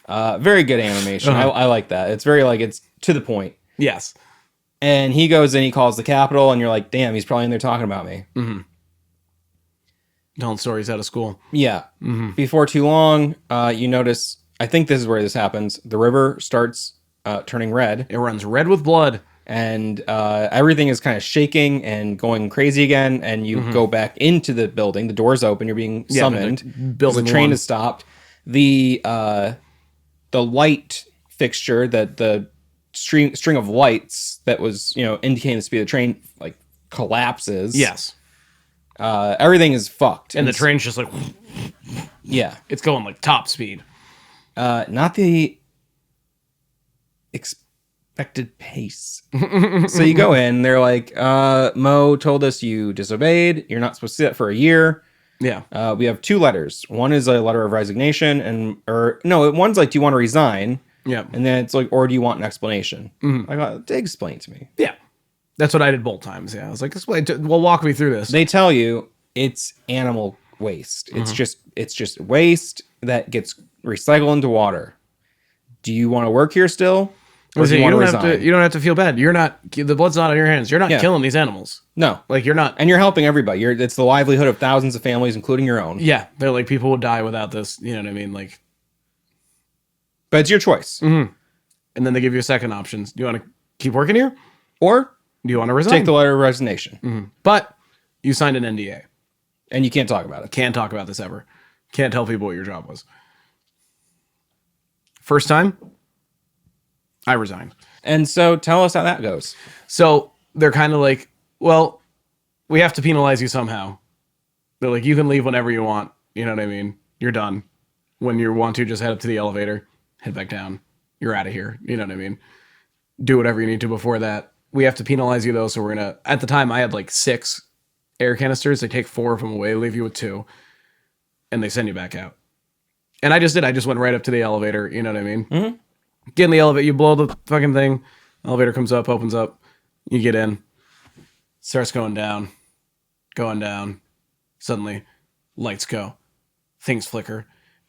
Very good animation. I like that. It's very it's to the point. Yes. And he goes and he calls the Capitol, and you're like, damn, he's probably in there talking about me. Telling stories out of school. Yeah. Before too long, you notice, I think this is where this happens, the river starts turning red. It runs red with blood. And everything is kind of shaking and going crazy again, and you go back into the building. The door's open. You're being summoned. Building the train has stopped. The light fixture, that the string of lights that was indicating the speed of the train collapses. Yes. Everything is fucked, and the train's just it's going top speed. Not the expected pace. So you go in, they're like, Mo told us you disobeyed. You're not supposed to do that for a year. Yeah. We have 2 letters. One is a letter of resignation, one's do you want to resign? Yeah. And then it's or do you want an explanation? Explain to me. Yeah. That's what I did both times. Yeah. I was like, well, walk me through this. They tell you it's animal waste. It's just waste. that gets recycled into water. Do you want to work here still? Or do you want to resign? You don't have to feel bad. You're not, the blood's not on your hands. You're not Yeah. killing these animals. No. Like, you're not. And you're helping everybody. It's the livelihood of thousands of families, including your own. Yeah. They're like, people would die without this. You know what I mean? Like, but it's your choice. and then they give you a second option. Do you want to keep working here? Or Do you want to resign? take the letter of resignation. But you signed an NDA. And you can't talk about it. Can't talk about this ever. Can't tell people what your job was. First time, I resigned. And so tell us how that goes. So they're kind of like, well, we have to penalize you somehow. They're like, you can leave whenever you want. You know what I mean? You're done. When you want to, just head up to the elevator, head back down. You're out of here. You know what I mean? Do whatever you need to before that. We have to penalize you though. So we're going to, at the time I had like 6 air canisters. They take 4 of them away, leave you with 2, and they send you back out. And I just did. I just went right up to the elevator. You know what I mean? Mm-hmm. Get in the elevator. You blow the fucking thing. Elevator comes up, opens up. You get in. Starts going down. Going down. Suddenly, lights go. Things flicker.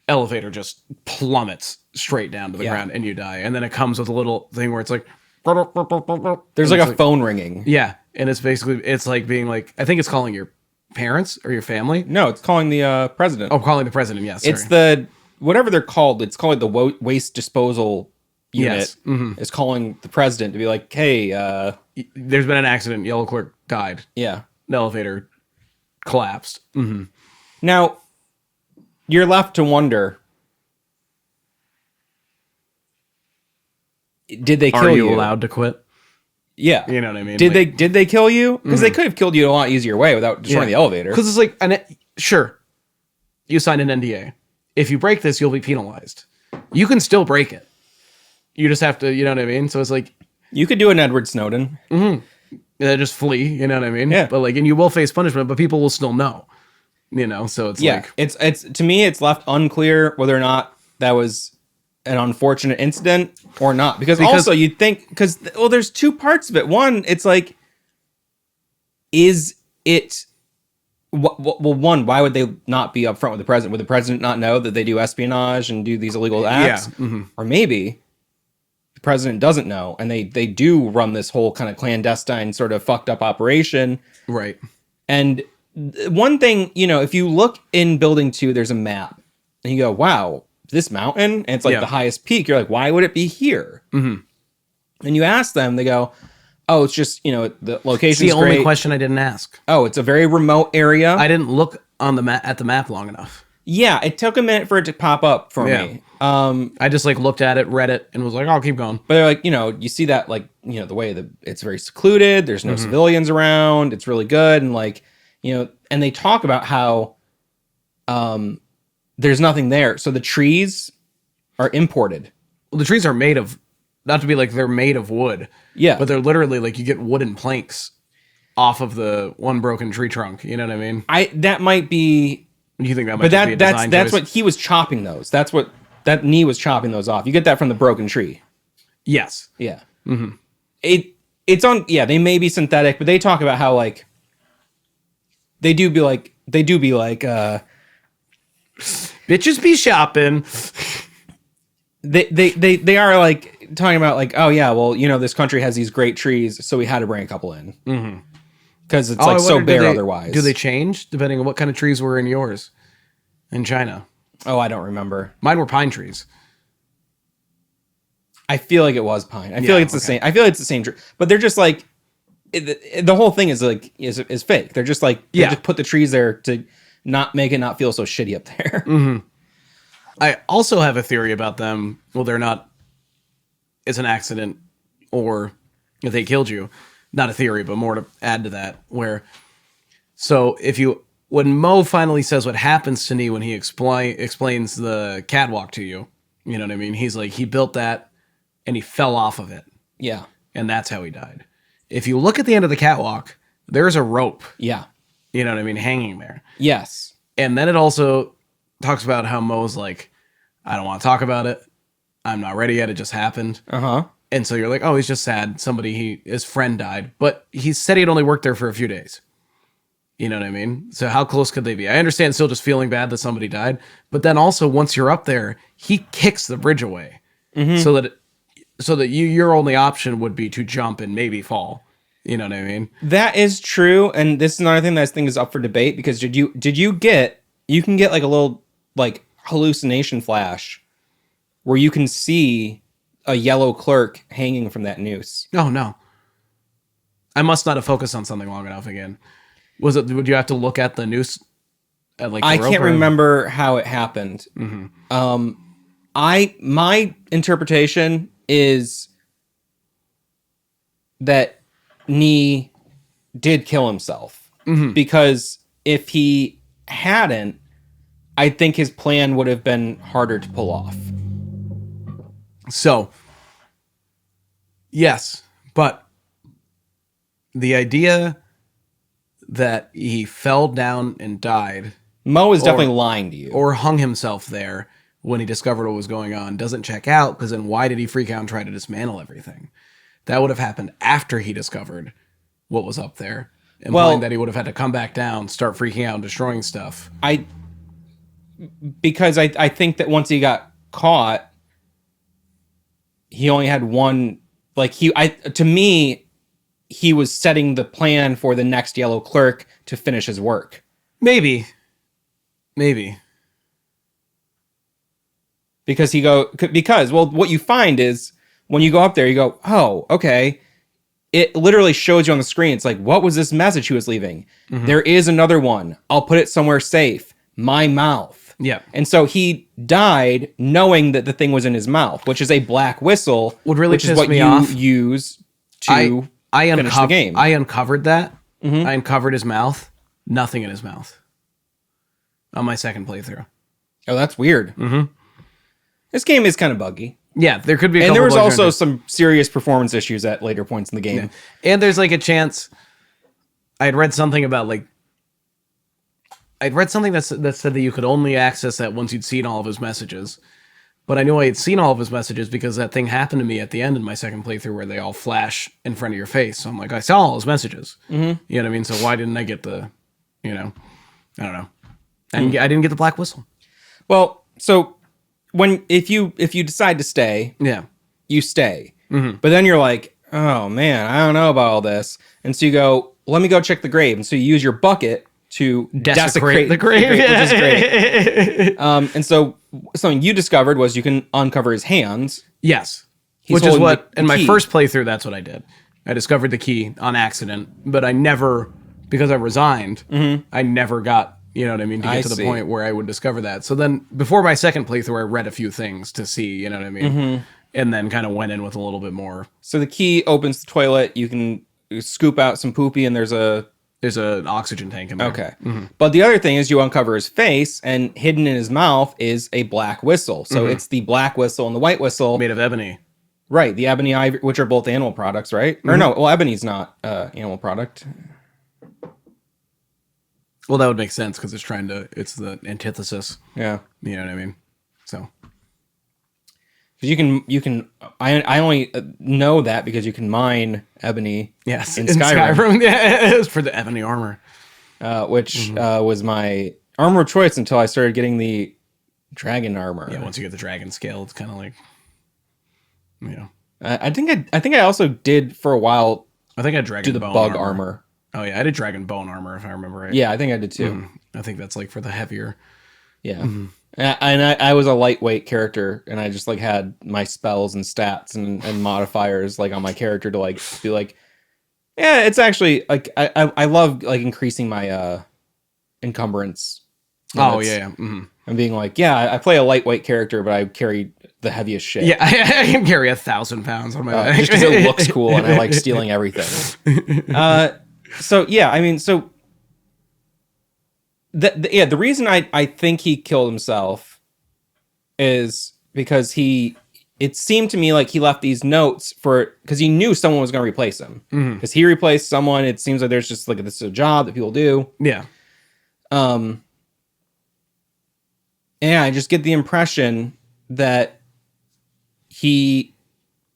Elevator just plummets straight down to the ground and you die. And then it comes with a little thing where it's like... There's like a phone ringing. Yeah. And it's basically... It's like being like... I think it's calling your parents or your family. No, it's calling the president. Oh, calling the president. Yes. It's the... Whatever they're called. It's called the waste disposal unit. Yes. Mm-hmm. Is calling the president to be like, hey... There's been an accident. Yellow clerk died. Yeah. The elevator collapsed. Mm-hmm. Now, you're left to wonder... Did they kill you? Are you allowed to quit? Yeah. You know what I mean? Did they kill you? Because they could have killed you a lot easier way without destroying the elevator. Because it's like, sure, you signed an NDA. If you break this, you'll be penalized. You can still break it. You just have to, you know what I mean? So it's like... You could do an Edward Snowden. Just flee, you know what I mean? Yeah. But like, and you will face punishment, but people will still know. You know, so it's like... It's to me, it's left unclear whether or not that was an unfortunate incident or not. Because also you'd think... Because, well, there's 2 parts of it. One, it's like... Is it... Well, one, why would they not be upfront with the president? Would the president not know that they do espionage and do these illegal acts? Yeah. Or maybe the president doesn't know, and they do run this whole kind of clandestine sort of fucked up operation. Right. And one thing, you know, if you look in Building 2, there's a map, and you go, wow, this mountain? And it's like the highest peak. You're like, why would it be here? Mm-hmm. And you ask them, they go... Oh, it's just, you know, the location's great. It's the only question I didn't ask. Oh, it's a very remote area. I didn't look on the at the map long enough. Yeah, it took a minute for it to pop up for me. I just like looked at it, read it, and was like, "I'll keep going." But they're like, you know, you see that like, you know, the way that it's very secluded. There's no civilians around. It's really good, and like, you know, and they talk about how there's nothing there. So the trees are imported. Well, the trees are made of, not to be like they're made of wood. Yeah. But they're literally like you get wooden planks off of the one broken tree trunk. You know what I mean? That might be. You think that might but just be a design that's choice? what he was chopping those. That's what that knee was chopping those off. You get that from the broken tree. Yes. Yeah. Mm-hmm. It's on. Yeah, they may be synthetic, but they talk about how like they do be like bitches be shopping. They are like talking about like, oh yeah, well, you know, this country has these great trees, so we had to bring a couple in because it's like so bare otherwise. Do they change depending on what kind of trees were in yours in China? Oh, I don't remember. Mine were pine trees. I feel like it was pine. I feel like it's the same. I feel like it's the same tree, but they're just like the whole thing is like is fake. They're just like they just put the trees there to not make it not feel so shitty up there. Mm-hmm. I also have a theory about them. Well, they're not. It's an accident, or if they killed you. Not a theory, but more to add to that. So when Mo finally says what happens to Nee when he explains the catwalk to you, you know what I mean? He's like, he built that and he fell off of it. Yeah. And that's how he died. If you look at the end of the catwalk, there's a rope. Yeah. You know what I mean? Hanging there. Yes. And then it also talks about how Mo's like, I don't want to talk about it. I'm not ready yet. It just happened. Uh-huh. And so you're like, oh, he's just sad. His friend died. But he said he'd only worked there for a few days. You know what I mean? So how close could they be? I understand still just feeling bad that somebody died, but then also once you're up there, he kicks the bridge away, so that your only option would be to jump and maybe fall. You know what I mean? That is true, and this is another thing that I think is up for debate, because you can get like a little like hallucination flash where you can see a yellow clerk hanging from that noose. Oh no. I must not have focused on something long enough again. Would you have to look at the noose at like the I rope can't or- remember how it happened. My interpretation is that Nee did kill himself, because if he hadn't, I think his plan would have been harder to pull off. So, yes, but the idea that he fell down and died Mo is definitely lying to you. or hung himself there when he discovered what was going on doesn't check out, because then why did he freak out and try to dismantle everything? That would have happened after he discovered what was up there, implying that he would have had to come back down, start freaking out and destroying stuff. Because I think that once he got caught, he only had one, like to me, he was setting the plan for the next yellow clerk to finish his work. Maybe. Because what you find is when you go up there, you go, oh, okay. It literally shows you on the screen. It's like, what was this message he was leaving? There is another one. I'll put it somewhere safe. My mouth. Yeah. And so he died knowing that the thing was in his mouth, which is a black whistle, Would really which is piss what me you off. use to finish the game. I uncovered that. I uncovered his mouth. Nothing in his mouth. On my second playthrough. Oh, that's weird. This game is kind of buggy. Yeah, there could be a And couple there was bugs also around it. some serious performance issues at later points in the game. Yeah. And there's like a chance. I had read something about like. I'd read something that said that you could only access that once you'd seen all of his messages. But I knew I had seen all of his messages because that thing happened to me at the end in my second playthrough where they all flash in front of your face. So I'm like, I saw all his messages. You know what I mean? So why didn't I get the, I don't know. I didn't get the black whistle. Well, so if you decide to stay, Yeah. you stay. But then you're like, oh man, I don't know about all this. And so you go, let me go check the grave. And so you use your bucket to desecrate the grave. which is great. And so something you discovered was you can uncover his hands. Yes. He's Which is holding what, the in my key. first playthrough, that's what I did. I discovered the key on accident, but I never, because I resigned, I never got, you know what I mean, to get I to the see. point where I would discover that. So then, before my second playthrough, I read a few things to see, you know what I mean? And then kind of went in with a little bit more. So the key opens the toilet. You can scoop out some poopy, and there's an oxygen tank in there. Okay. But the other thing is you uncover his face, and hidden in his mouth is a black whistle. So it's the black whistle and the white whistle. Made of ebony. Right. The ebony ivory, which are both animal products, right? Or no, well, ebony's not animal product. Well, that would make sense because it's the antithesis. Yeah. You know what I mean? So. Because I only know that because you can mine ebony Yes. in Skyrim. Yeah, it's for the ebony armor. Which was my armor of choice until I started getting the dragon armor. Yeah, once you get the dragon scale, it's kind of like, I think I also did for a while I think I had dragon do the bone bug armor. Oh yeah, I did dragon bone armor if I remember right. Yeah, I think I did too. I think that's like for the heavier. Yeah. And I was a lightweight character, and I just like had my spells and stats and modifiers like on my character to like be like, yeah, it's actually like I love like increasing my encumbrance. Oh limits. yeah. And being like, yeah, I play a lightweight character, but I carry the heaviest shit. Yeah, I can carry 1,000 pounds on my back. Just because it looks cool and I like stealing everything. So yeah, I mean, so the reason I think he killed himself is because it seemed to me like he left these notes because he knew someone was going to replace him. Because he replaced someone. It seems like there's just like this is a job that people do. Yeah. And I just get the impression that he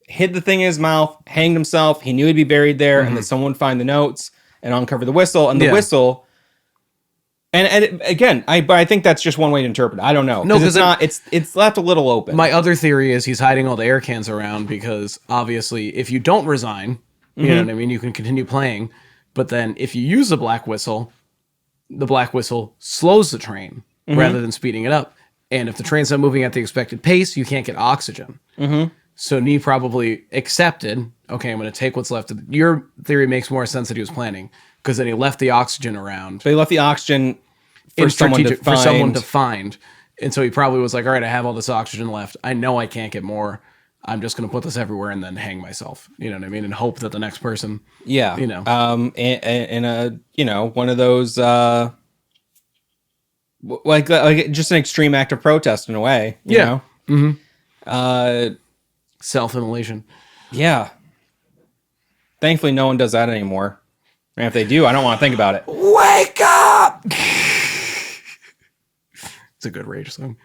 hid the thing in his mouth, hanged himself. He knew he'd be buried there, and that someone would find the notes and uncover the whistle. And the whistle, And again, but I think that's just one way to interpret it. I don't know. No, 'Cause it's 'cause not. It's left a little open. My other theory is he's hiding all the air cans around because obviously if you don't resign, you know what I mean, you can continue playing. But then if you use the black whistle slows the train rather than speeding it up. And if the train's not moving at the expected pace, you can't get oxygen. So Nee probably accepted, okay, I'm going to take what's left. Your theory makes more sense that he was planning because then he left the oxygen around. They left the oxygen for someone to find. And so he probably was like, all right, I have all this oxygen left. I know I can't get more. I'm just going to put this everywhere and then hang myself. You know what I mean? And hope that the next person, yeah, you know, in a, you know, one of those, like just an extreme act of protest in a way, you know? Self-immolation. Yeah. Thankfully, no one does that anymore. And if they do, I don't want to think about it. Wake up! It's a good Rage song.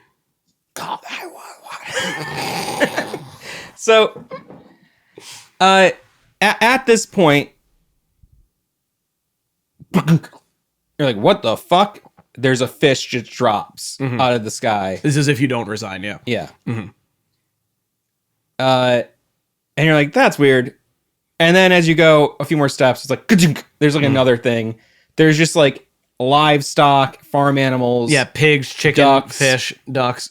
Call 911. So, at this point, you're like, what the fuck? There's a fish just drops out of the sky. This is if you don't resign, yeah. Yeah. And you're like, that's weird. And then as you go a few more steps, it's like, there's like another thing. There's just like livestock, farm animals. Yeah, pigs, chicken, ducks, fish, ducks,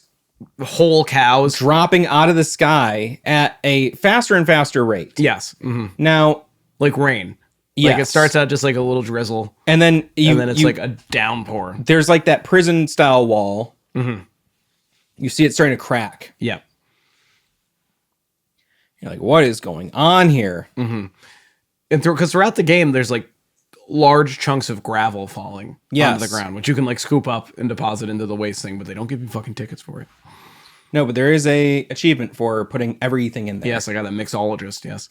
whole cows. Dropping out of the sky at a faster and faster rate. Yes. Now, like rain. yes. Like it starts out just like a little drizzle. And then it's like a downpour. There's like that prison style wall. You see it starting to crack. Yeah. You're like, what is going on here? And because throughout the game, there's like large chunks of gravel falling onto the ground, which you can like scoop up and deposit into the waste thing, but they don't give you fucking tickets for it. No, but there is a achievement for putting everything in there. Yes, I got that mixologist, yes.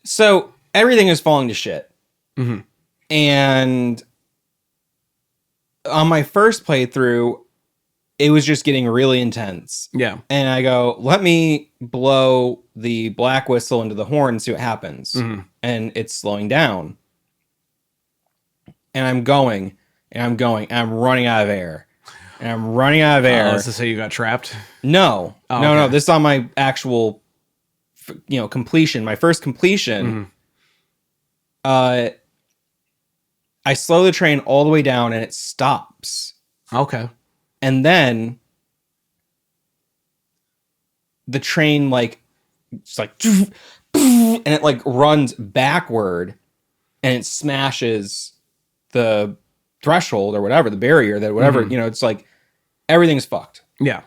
So everything is falling to shit. And on my first playthrough, it was just getting really intense. Yeah. And I go, let me blow the black whistle into the horn and see what happens. And it's slowing down. And I'm going, and I'm going, and I'm running out of air. And I'm running out of air. Is this how you got trapped? No. Oh, no. okay. This is on my actual, completion. My first completion. I slow the train all the way down, and it stops. Okay. And then the train it's like, and it like runs backward and it smashes the threshold or whatever, the barrier that whatever, it's like everything's fucked. Yeah.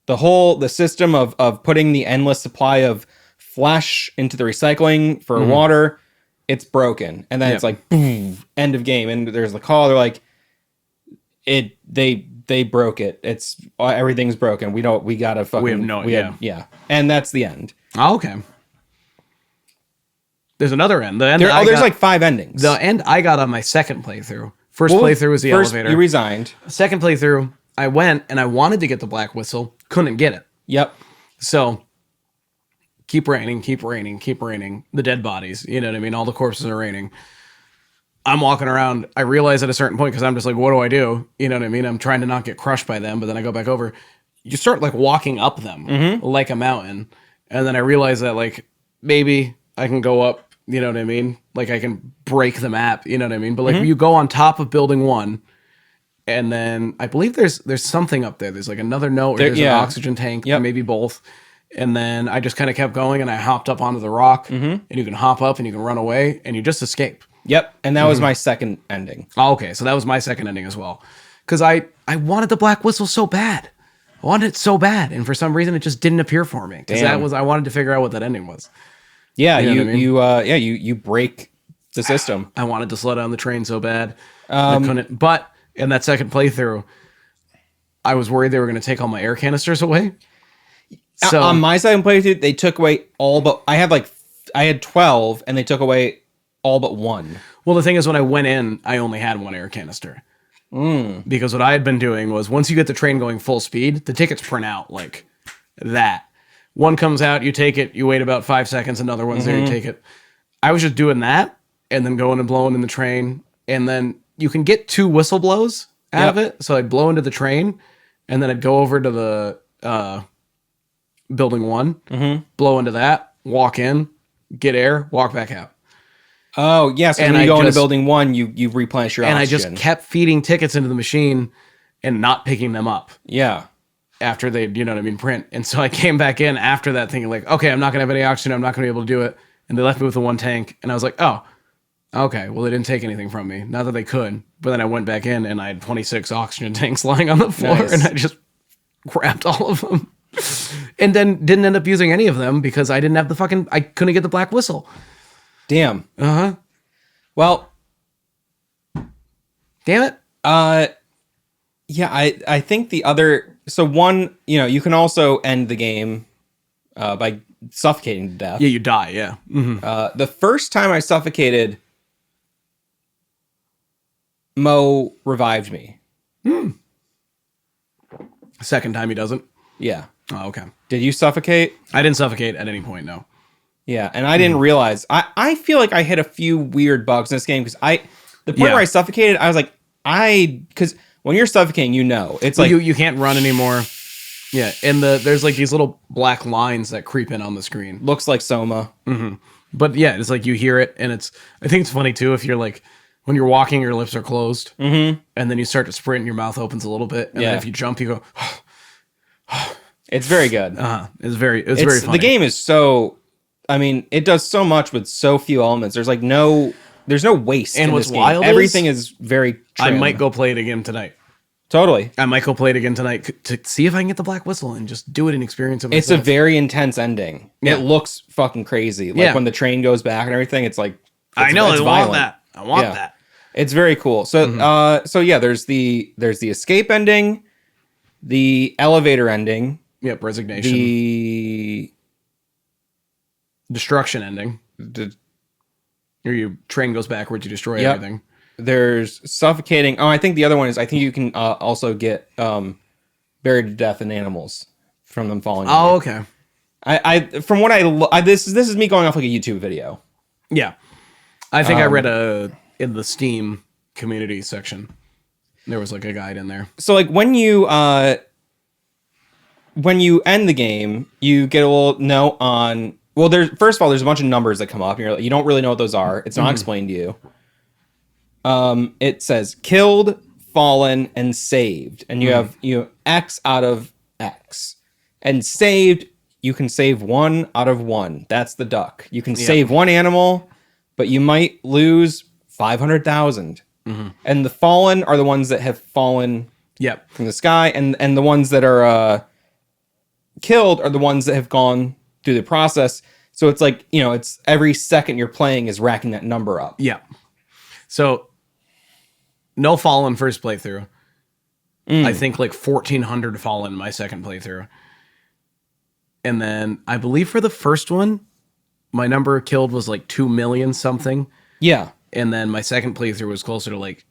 The system of putting the endless supply of flesh into the recycling for water, it's broken. And then it's like, boom, end of game. And there's the call. They're like, they broke it. It's everything's broken. We gotta fucking. Yeah. And that's the end. Oh, okay. There's another end. The end. There's like 5 endings. The end I got on my second playthrough. First playthrough was the elevator. You resigned. Second playthrough, I went and I wanted to get the black whistle, couldn't get it. Yep. So keep raining. The dead bodies, you know what I mean? All the corpses are raining. I'm walking around. I realize at a certain point, because I'm just like, what do I do? You know what I mean? I'm trying to not get crushed by them, but then I go back over. You start like walking up them like a mountain. And then I realize that like maybe I can go up, you know what I mean? Like I can break the map, you know what I mean? But like you go on top of building 1, and then I believe there's something up there. There's like another note, or there's an oxygen tank, maybe both. And then I just kind of kept going, and I hopped up onto the rock, and you can hop up and you can run away, and you just escape. Yep, and that was my second ending. Oh, okay, so that was my second ending as well. Because I wanted the black whistle so bad. I wanted it so bad, and for some reason it just didn't appear for me. Because I wanted to figure out what that ending was. Yeah, you know what I mean? you break the system. I wanted to slow down the train so bad. I couldn't. But in that second playthrough, I was worried they were going to take all my air canisters away. So on my second playthrough, they took away all but I had 12, and they took away all but 1. Well, the thing is, when I went in, I only had 1 air canister. Because what I had been doing was, once you get the train going full speed, the tickets print out like that. 1 comes out, you take it, you wait about 5 seconds, another one's there, you take it. I was just doing that, and then going and blowing in the train, and then you can get 2 whistle blows out of it. So I'd blow into the train, and then I'd go over to the building 1, blow into that, walk in, get air, walk back out. Oh, yeah. So when you go into building 1, you replenish your oxygen. And I just kept feeding tickets into the machine and not picking them up. Yeah. After they, print. And so I came back in after that thinking like, okay, I'm not going to have any oxygen. I'm not going to be able to do it. And they left me with the 1 tank. And I was like, oh, okay. Well, they didn't take anything from me. Not that they could. But then I went back in and I had 26 oxygen tanks lying on the floor. Nice. And I just grabbed all of them. And then didn't end up using any of them because I didn't have I couldn't get the black whistle. Damn. Uh-huh. Well. Damn it. Yeah, I think the other... So one, you can also end the game by suffocating to death. Yeah, you die, yeah. Mm-hmm. The first time I suffocated, Mo revived me. Second time he doesn't? Yeah. Oh, okay. Did you suffocate? I didn't suffocate at any point, no. Yeah, and I didn't realize. I feel like I hit a few weird bugs in this game because the point where I suffocated, I was like, because when you're suffocating, it's like you can't run anymore. Yeah, and there's like these little black lines that creep in on the screen. Looks like Soma. Mm-hmm. But yeah, it's like you hear it, and I think it's funny too if you're like when you're walking, your lips are closed, and then you start to sprint, and your mouth opens a little bit, and then if you jump, you go. It's very good. It's very funny. The game is so. I mean, it does so much with so few elements. There's like there's no waste. And in what's this game. wild Everything is very trim. I might go play it again tonight. Totally. I might go play it again tonight to see if I can get the black whistle and just do it and experience it myself. It's a very intense ending. Yeah. It looks fucking crazy. Like when the train goes back and everything, it's like I want that. I want that. It's very cool. So there's the escape ending, the elevator ending. Yep, resignation. The destruction ending. Or your train goes backwards, you destroy everything. There's suffocating. Oh, I think the other one is I think you can also get buried to death in animals from them falling. Oh, okay. I from what this is me going off like a YouTube video. Yeah, I think I read in the Steam community section there was like a guide in there. So like when you end the game, you get a little note on. Well, first of all, there's a bunch of numbers that come up, and you don't really know what those are. It's not explained to you. It says killed, fallen, and saved, and you have X out of X, and saved. You can save 1 out of 1. That's the duck. You can save one animal, but you might lose 500,000. And the fallen are the ones that have fallen from the sky, and the ones that are killed are the ones that have gone through the process. So it's like, it's every second you're playing is racking that number up. Yeah. So no fallen first playthrough. I think like 1,400 fallen my second playthrough. And then I believe for the first one, my number killed was like 2 million something. Yeah. And then my second playthrough was closer to like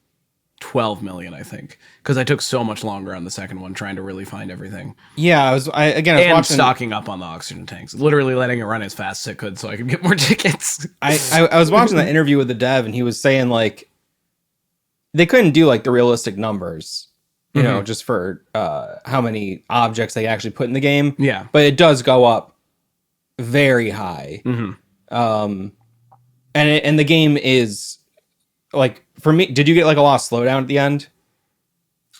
12 million, I think. Because I took so much longer on the second one trying to really find everything. Yeah, I was watching... stocking up on the oxygen tanks. Literally letting it run as fast as it could so I could get more tickets. I was watching that interview with the dev, and he was saying, like, they couldn't do, like, the realistic numbers, just for how many objects they actually put in the game. Yeah. But it does go up very high. And the game is, like, for me, did you get, like, a lot of slowdown at the end?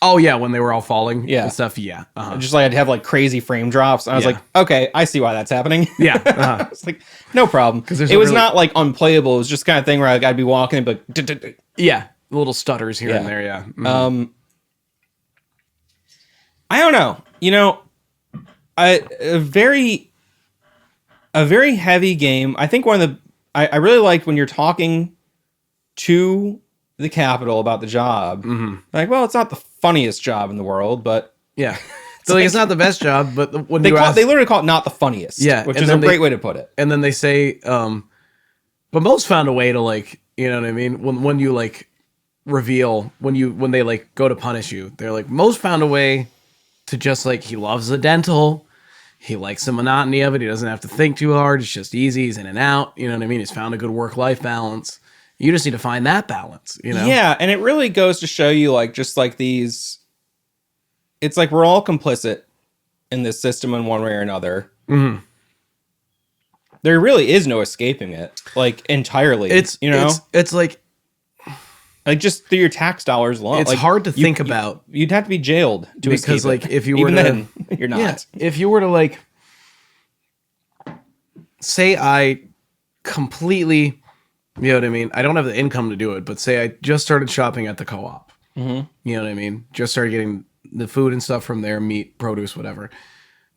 Oh, yeah, when they were all falling and stuff, yeah. Just, like, I'd have, like, crazy frame drops. And I was like, okay, I see why that's happening. Yeah. It's like, no problem. It was not, like, unplayable. It was just kind of thing where I'd be walking and be like... Yeah, little stutters here and there, yeah. I don't know. A very heavy game. I think one of the... I really liked when you're talking to the Capitol about the job. Like, well, it's not the funniest job in the world, but... Yeah. So like, it's not the best job, but when they literally call it not the funniest. Yeah. Which is a great way to put it. And then they say, but most found a way to, like, you know what I mean? When you, like, reveal, when they, like, go to punish you, they're like, most found a way to just, like, he loves the dental. He likes the monotony of it. He doesn't have to think too hard. It's just easy. He's in and out. You know what I mean? He's found a good work-life balance. You just need to find that balance, you know? Yeah, and it really goes to show you, like, just like these. It's like we're all complicit in this system in one way or another. Mm-hmm. There really is no escaping it, like, entirely. It's like just through your tax dollars alone. It's like, hard to think about. You'd have to be jailed to escape because, like, it. if you were Even to, then, you're not. Yeah, if you were to, like, say I completely, you know what I mean? I don't have the income to do it, but say I just started shopping at the co-op. Mm-hmm. You know what I mean? Just started getting the food and stuff from there, meat, produce, whatever.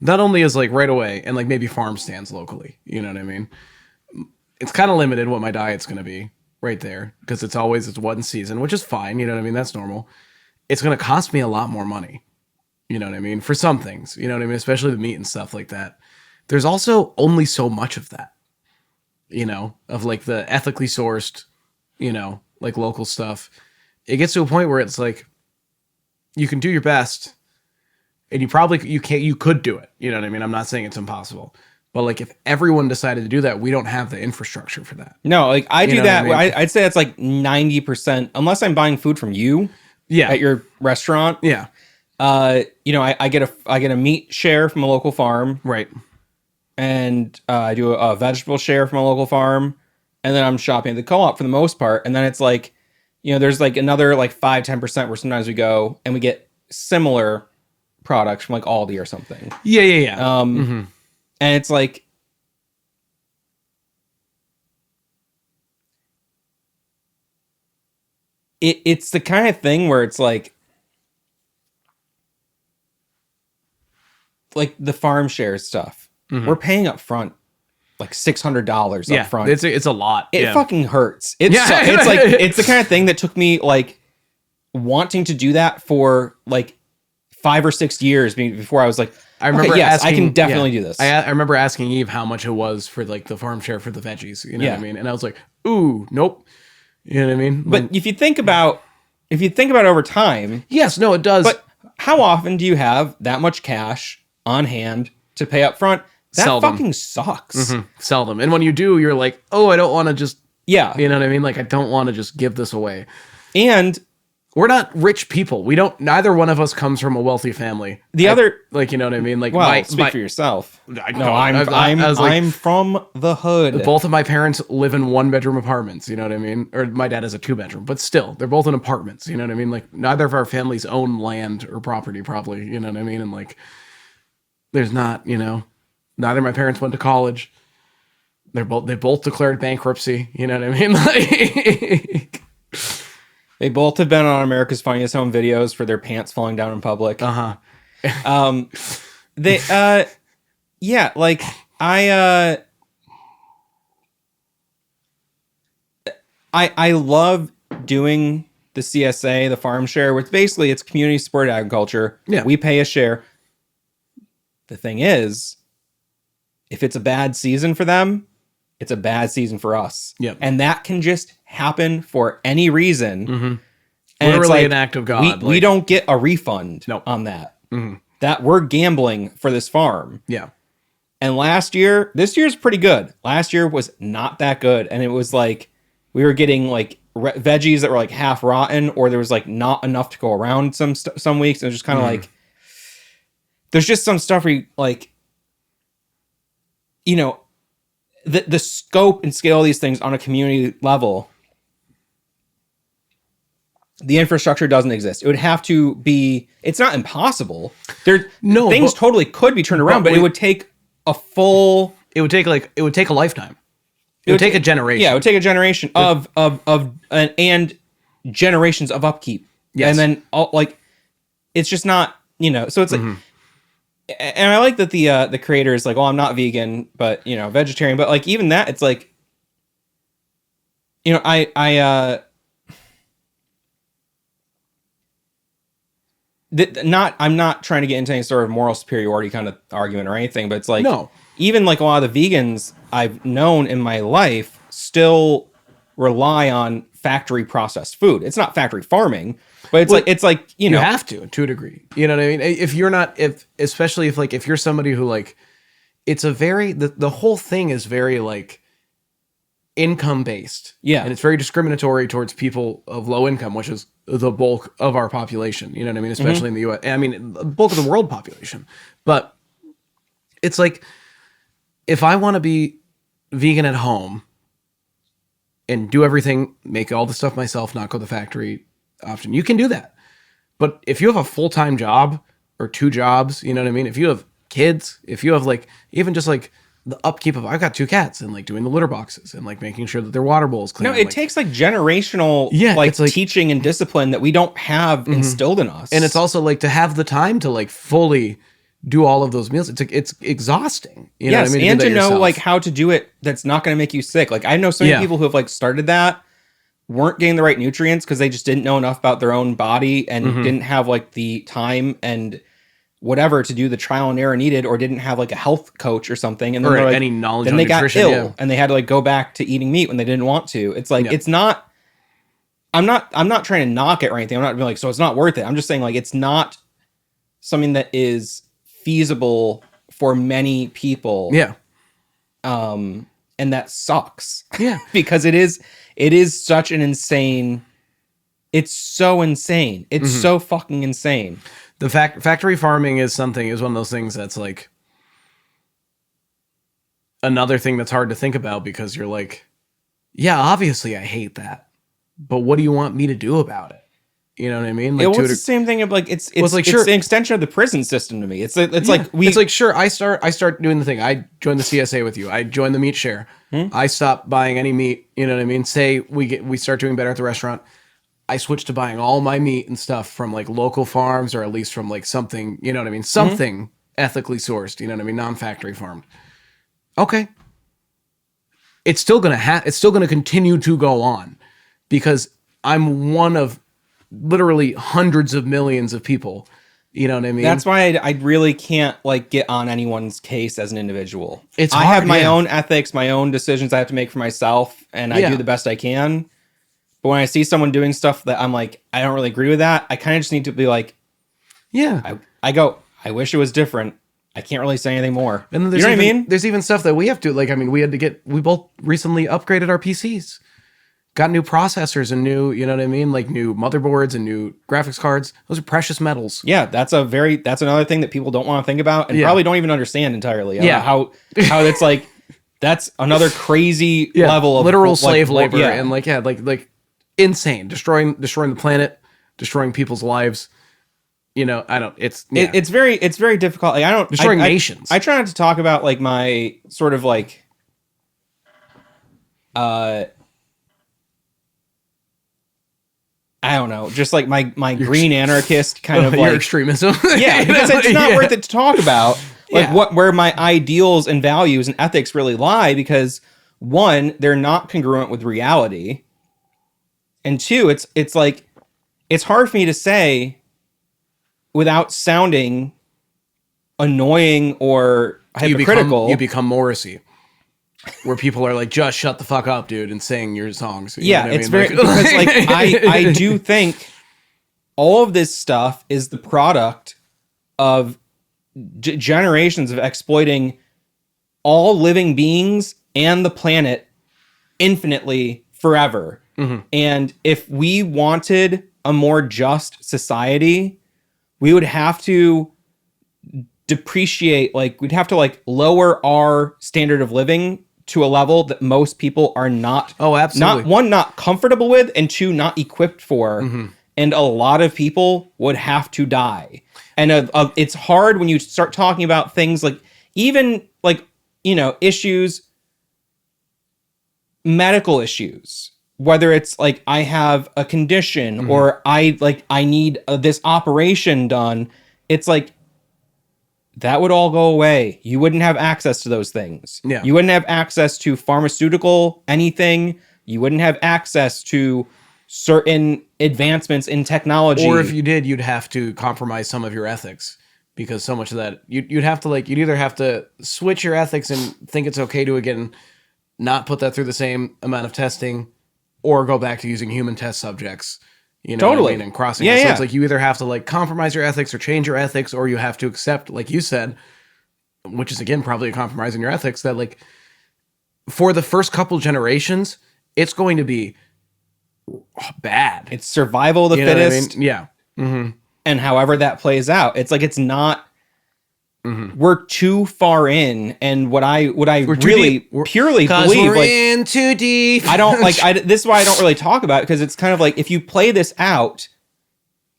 Not only is, like, right away, and, like, maybe farm stands locally. You know what I mean? It's kind of limited what my diet's going to be right there, because it's one season, which is fine. You know what I mean? That's normal. It's going to cost me a lot more money. You know what I mean? For some things, you know what I mean? Especially the meat and stuff like that. There's also only so much of that, you know, of, like, the ethically sourced, you know, like, local stuff. It gets to a point where it's like, you can do your best, and you could do it. You know what I mean? I'm not saying it's impossible. But, like, if everyone decided to do that, we don't have the infrastructure for that. No, like, I do that. I mean? I'd say that's like 90%, unless I'm buying food from you at your restaurant. Yeah. You know, I get a meat share from a local farm. Right. And I do a vegetable share from a local farm. And then I'm shopping at the co-op for the most part. And then it's like, you know, there's like another like 5-10% where sometimes we go and we get similar products from like Aldi or something. Yeah. And it's like, it's the kind of thing where it's like the farm share stuff. Mm-hmm. We're paying up front like $600 up front. It's a lot. It fucking hurts. It's like it's the kind of thing that took me like wanting to do that for like 5 or 6 years before I was like, I remember asking, I can definitely do this. I remember asking Eve how much it was for like the farm share for the veggies. You know what I mean? And I was like, ooh, nope. You know what I mean? But if you think about over time, yes, no, it does. But how often do you have that much cash on hand to pay up front? That Seldom. Fucking sucks. Mm-hmm. Seldom. And when you do, you're like, oh, I don't want to just, you know what I mean? Like, I don't want to just give this away. And we're not rich people. Neither one of us comes from a wealthy family. Like, you know what I mean? Like, well, speak for yourself. I'm from the hood. Both of my parents live in 1-bedroom apartments. You know what I mean? Or my dad has a 2-bedroom, but still, they're both in apartments. You know what I mean? Like, neither of our families own land or property, probably. You know what I mean? And like, there's not, you know, neither of my parents went to college. They both declared bankruptcy. You know what I mean? Like. They both have been on America's Funniest Home Videos for their pants falling down in public. Uh-huh. Like I love doing the CSA, the farm share, which basically it's community supported agriculture. Yeah. We pay a share. The thing is, if it's a bad season for them, it's a bad season for us. Yep. And that can just happen for any reason. Mm-hmm. And we're really an act of God. We don't get a refund on that. Mm-hmm. That we're gambling for this farm. Yeah. And this year's pretty good. Last year was not that good. And it was like, we were getting like veggies that were like half rotten, or there was like not enough to go around some weeks. It was just kind of like, there's just some stuff where you, like, you know, the scope and scale of these things on a community level, the infrastructure doesn't exist. It would have to be, it's not impossible. Things totally could be turned around, but it would take a full... It would take a lifetime. It would take a generation. Yeah, it would take a generation and generations of upkeep. Yes. And then, it's just not, you know, so it's like... And I like that the creator is like, oh, I'm not vegan, but, you know, vegetarian. But, like, even that, it's like, you know, I'm not trying to get into any sort of moral superiority kind of argument or anything, but it's like, no. Even like a lot of the vegans I've known in my life still rely on factory processed food. It's not factory farming, but it's like, you know, you have to a degree, you know what I mean? Especially if you're somebody who, like, it's a very, the whole thing is very, like, income based. Yeah. And it's very discriminatory towards people of low income, which is the bulk of our population. You know what I mean? Especially in the US. I mean, the bulk of the world population. But it's like, if I want to be vegan at home and do everything, make all the stuff myself, not go to the factory often, you can do that. But if you have a full-time job or 2 jobs, you know what I mean? If you have kids, if you have like, even just like the upkeep of, I've got 2 cats and like doing the litter boxes and like making sure that their water bowl is clean. No, it takes like generational like teaching and discipline that we don't have instilled in us. And it's also like to have the time to like fully do all of those meals. It's exhausting. You know what I mean? And to know like how to do it that's not going to make you sick. Like I know so many people who have like started that, weren't getting the right nutrients because they just didn't know enough about their own body and didn't have like the time and whatever to do the trial and error needed, or didn't have like a health coach or something, and then or like, any knowledge then on they nutrition, got ill and they had to like go back to eating meat when they didn't want to. It's like it's not. I'm not trying to knock it or anything. I'm not being like, so it's not worth it. I'm just saying like it's not something that is feasible for many people. Yeah. And that sucks. Yeah. Because it is such an insane. It's so insane. It's so fucking insane. The factory farming is one of those things that's like another thing that's hard to think about, because you're like, yeah, obviously I hate that, but what do you want me to do about it? You know what I mean? Like, it's the same thing of like it's like it's an extension of the prison system to me. It's like sure, I start doing the thing. I joined the CSA with you. I joined the meat share. I stopped buying any meat. You know what I mean? Say we start doing better at the restaurant. I switched to buying all my meat and stuff from like local farms, or at least from like something, you know what I mean? Something ethically sourced, you know what I mean? Non-factory farmed. Okay. It's still going to continue to go on, because I'm one of literally hundreds of millions of people. You know what I mean? That's why I really can't like get on anyone's case as an individual. I have my own ethics, my own decisions I have to make for myself, and I do the best I can. But when I see someone doing stuff that I'm like, I don't really agree with that, I kind of just need to be like, I wish it was different. I can't really say anything more. And then you know what I mean? There's even stuff that we have to, like, I mean, we both recently upgraded our PCs. Got new processors and new, you know what I mean? Like new motherboards and new graphics cards. Those are precious metals. Yeah, that's another thing that people don't want to think about and probably don't even understand entirely. How it's like, that's another crazy level of literal slave labor and like insane, destroying the planet, destroying people's lives. You know, it's very difficult. Like, I don't destroying nations. I try not to talk about like my sort of like I don't know, just like my green anarchist kind of like your extremism. Yeah, because it's not worth it to talk about like where my ideals and values and ethics really lie, because one, they're not congruent with reality. And two, it's like it's hard for me to say without sounding annoying or hypocritical. You become Morrissey, where people are like, just shut the fuck up, dude, and sing your songs. You yeah, it's very because like I do think all of this stuff is the product of generations of exploiting all living beings and the planet infinitely forever. And if we wanted a more just society, we would have to depreciate, like we'd have to like lower our standard of living to a level that most people are not. Oh, absolutely. Not comfortable with, and two, not equipped for. And a lot of people would have to die. And it's hard when you start talking about things like even like, you know, issues, medical issues, whether it's like I have a condition or I need this operation done. It's like that would all go away. You wouldn't have access to those things. Yeah. You wouldn't have access to pharmaceutical anything. You wouldn't have access to certain advancements in technology. Or if you did, you'd have to compromise some of your ethics, because so much of that you'd have to like, you'd either have to switch your ethics and think it's okay to again not put that through the same amount of testing, or go back to using human test subjects. You know what I mean? And crossing it. So it's like you either have to like compromise your ethics or change your ethics, or you have to accept, like you said, which is again probably a compromise in your ethics, that like for the first couple generations, it's going to be bad. It's survival of the You know what I fittest. mean? Yeah. And however that plays out, it's like it's not. We're too far in, and what I really purely believe, like, in too deep. I don't like. This is why I don't really talk about it, because it's kind of like if you play this out,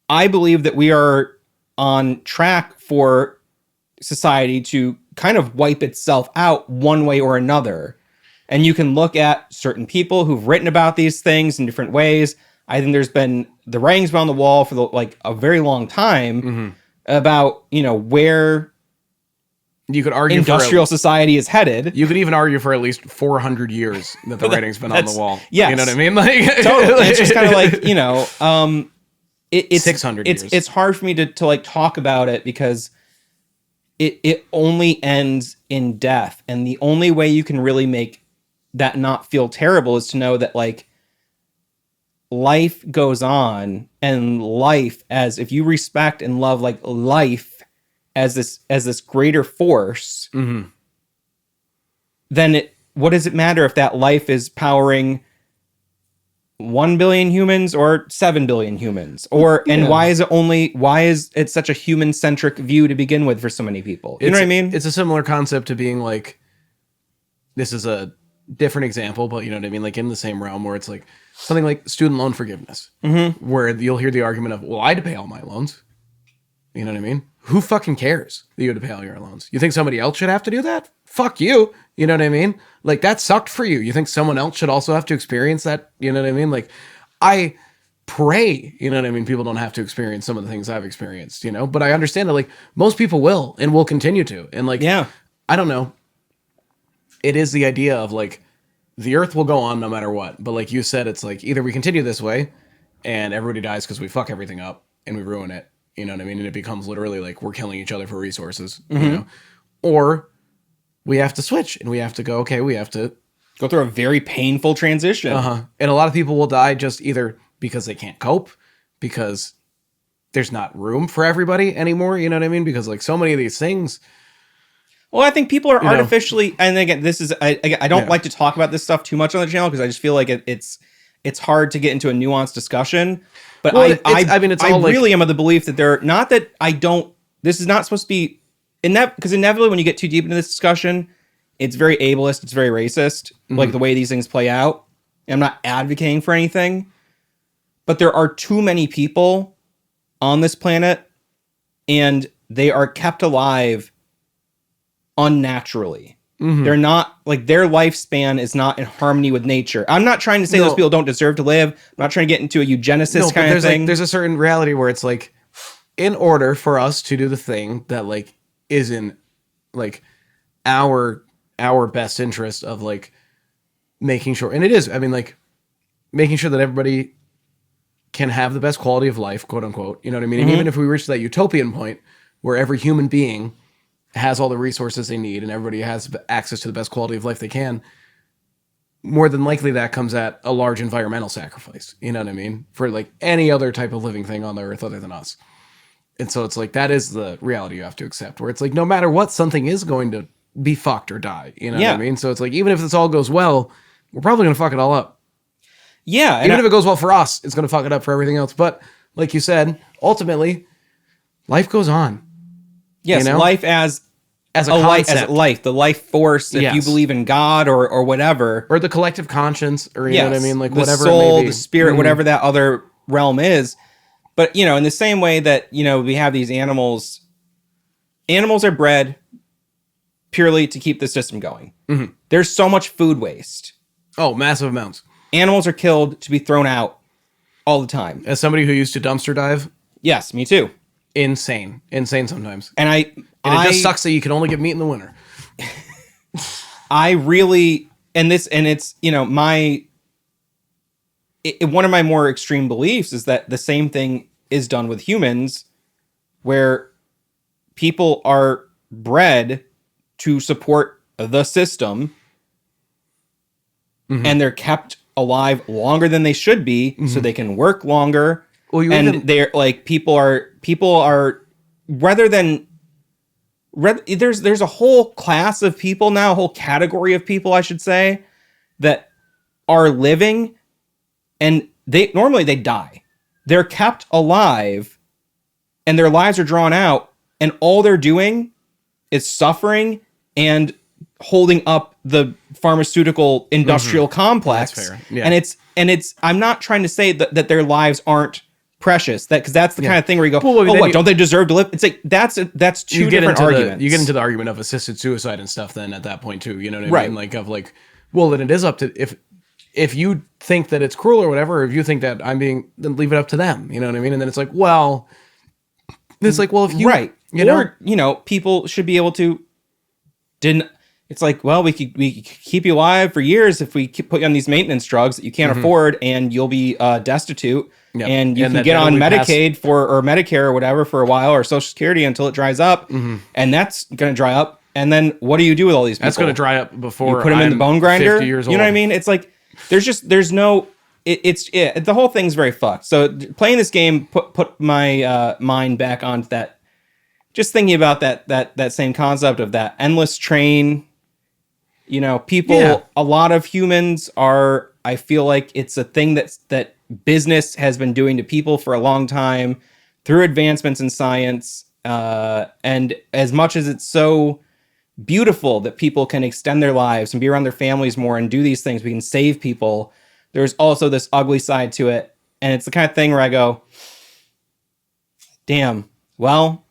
I believe that we are on track for society to kind of wipe itself out one way or another. And you can look at certain people who've written about these things in different ways. I think there's been the writings been on the wall for like a very long time about, where you could argue industrial society is headed. You could even argue for at least 400 years that the writing's been on the wall. Yes. You know what I mean? Like Totally. It's just kind of like, it's 600 years. It's hard for me to like talk about it because it only ends in death. And the only way you can really make that not feel terrible is to know that like life goes on, and life, as if you respect and love like life as this greater force, then what does it matter if that life is powering 1 billion humans or 7 billion humans? And why is it such a human centric view to begin with for so many people? You know what I mean? It's a similar concept to being like, this is a different example, but you know what I mean? Like in the same realm, where it's like something like student loan forgiveness, where you'll hear the argument of, well, I had to pay all my loans. You know what I mean? Who fucking cares that you had to pay all your loans? You think somebody else should have to do that? Fuck you. You know what I mean? Like, that sucked for you. You think someone else should also have to experience that? You know what I mean? Like, I pray, you know what I mean, people don't have to experience some of the things I've experienced, But I understand that, like, most people will and will continue to. And, like, I don't know. It is the idea of, like, the earth will go on no matter what. But like you said, it's like, either we continue this way and everybody dies because we fuck everything up and we ruin it. You know what I mean? And it becomes literally like we're killing each other for resources, Or we have to switch and we have to go, okay, we have to go through a very painful transition. And a lot of people will die just either because they can't cope, because there's not room for everybody anymore. You know what I mean? Because like so many of these things. Well, I think people are artificially, and again, this is, I don't like to talk about this stuff too much on the channel because I just feel like it's hard to get into a nuanced discussion. But I really am of the belief that this is not supposed to be, because inevitably when you get too deep into this discussion, it's very ableist, it's very racist, like the way these things play out. I'm not advocating for anything, but there are too many people on this planet, and they are kept alive unnaturally. They're not, like, their lifespan is not in harmony with nature. I'm not trying to say those people don't deserve to live. I'm not trying to get into a eugenicist kind of thing. Like, there's a certain reality where it's like, in order for us to do the thing that like is in like our best interest of like making sure, and it is, I mean, like making sure that everybody can have the best quality of life, quote unquote. You know what I mean? And even if we reach that utopian point where every human being has all the resources they need and everybody has access to the best quality of life they can, more than likely that comes at a large environmental sacrifice. You know what I mean? For like any other type of living thing on the earth other than us. And so it's like, that is the reality you have to accept, where it's like, no matter what, something is going to be fucked or die. You know what I mean? So it's like, even if this all goes well, we're probably going to fuck it all up. Yeah. Even if it goes well for us, it's going to fuck it up for everything else. But like you said, ultimately, life goes on. Yes, life as a life, the life force, if you believe in God or whatever. Or the collective conscience, or you know what I mean? Like the whatever soul, it may be. The spirit, whatever that other realm is. But, in the same way that, we have these animals are bred purely to keep the system going. There's so much food waste. Oh, massive amounts. Animals are killed to be thrown out all the time. As somebody who used to dumpster dive. Yes, me too. Insane sometimes. And it just sucks that you can only get meat in the winter. I really, it's, one of my more extreme beliefs is that the same thing is done with humans, where people are bred to support the system, and they're kept alive longer than they should be, so they can work longer. Well, they're like, people are rather than there's a whole class of people now, a whole category of people, I should say, that are living, and they die. They're kept alive, and their lives are drawn out, and all they're doing is suffering and holding up the pharmaceutical industrial complex. That's fair. Yeah. And it's I'm not trying to say that their lives aren't precious, because that's the kind of thing where you go, don't they deserve to live? It's like that's two different arguments. You get into the argument of assisted suicide and stuff then at that point too, you know what I mean? Like of like, well, then it is up to, if you think that it's cruel or whatever, or if you think that then leave it up to them, you know what I mean? And then it's like, well, if you you know, people should be able to it's like, well, we could keep you alive for years if we put you on these maintenance drugs that you can't afford, and you'll be destitute, and you can get on Medicaid or Medicare or whatever for a while, or Social Security until it dries up, and that's going to dry up. And then what do you do with all these people? That's going to dry up before you put them in the bone grinder. 50 years old. You know what I mean? It's like there's no. The whole thing's very fucked. So playing this game put my mind back onto that. Just thinking about that same concept of that endless train. You know, people, a lot of humans are, I feel like it's a thing that business has been doing to people for a long time through advancements in science. And as much as it's so beautiful that people can extend their lives and be around their families more and do these things, we can save people, there's also this ugly side to it. And it's the kind of thing where I go, damn, well,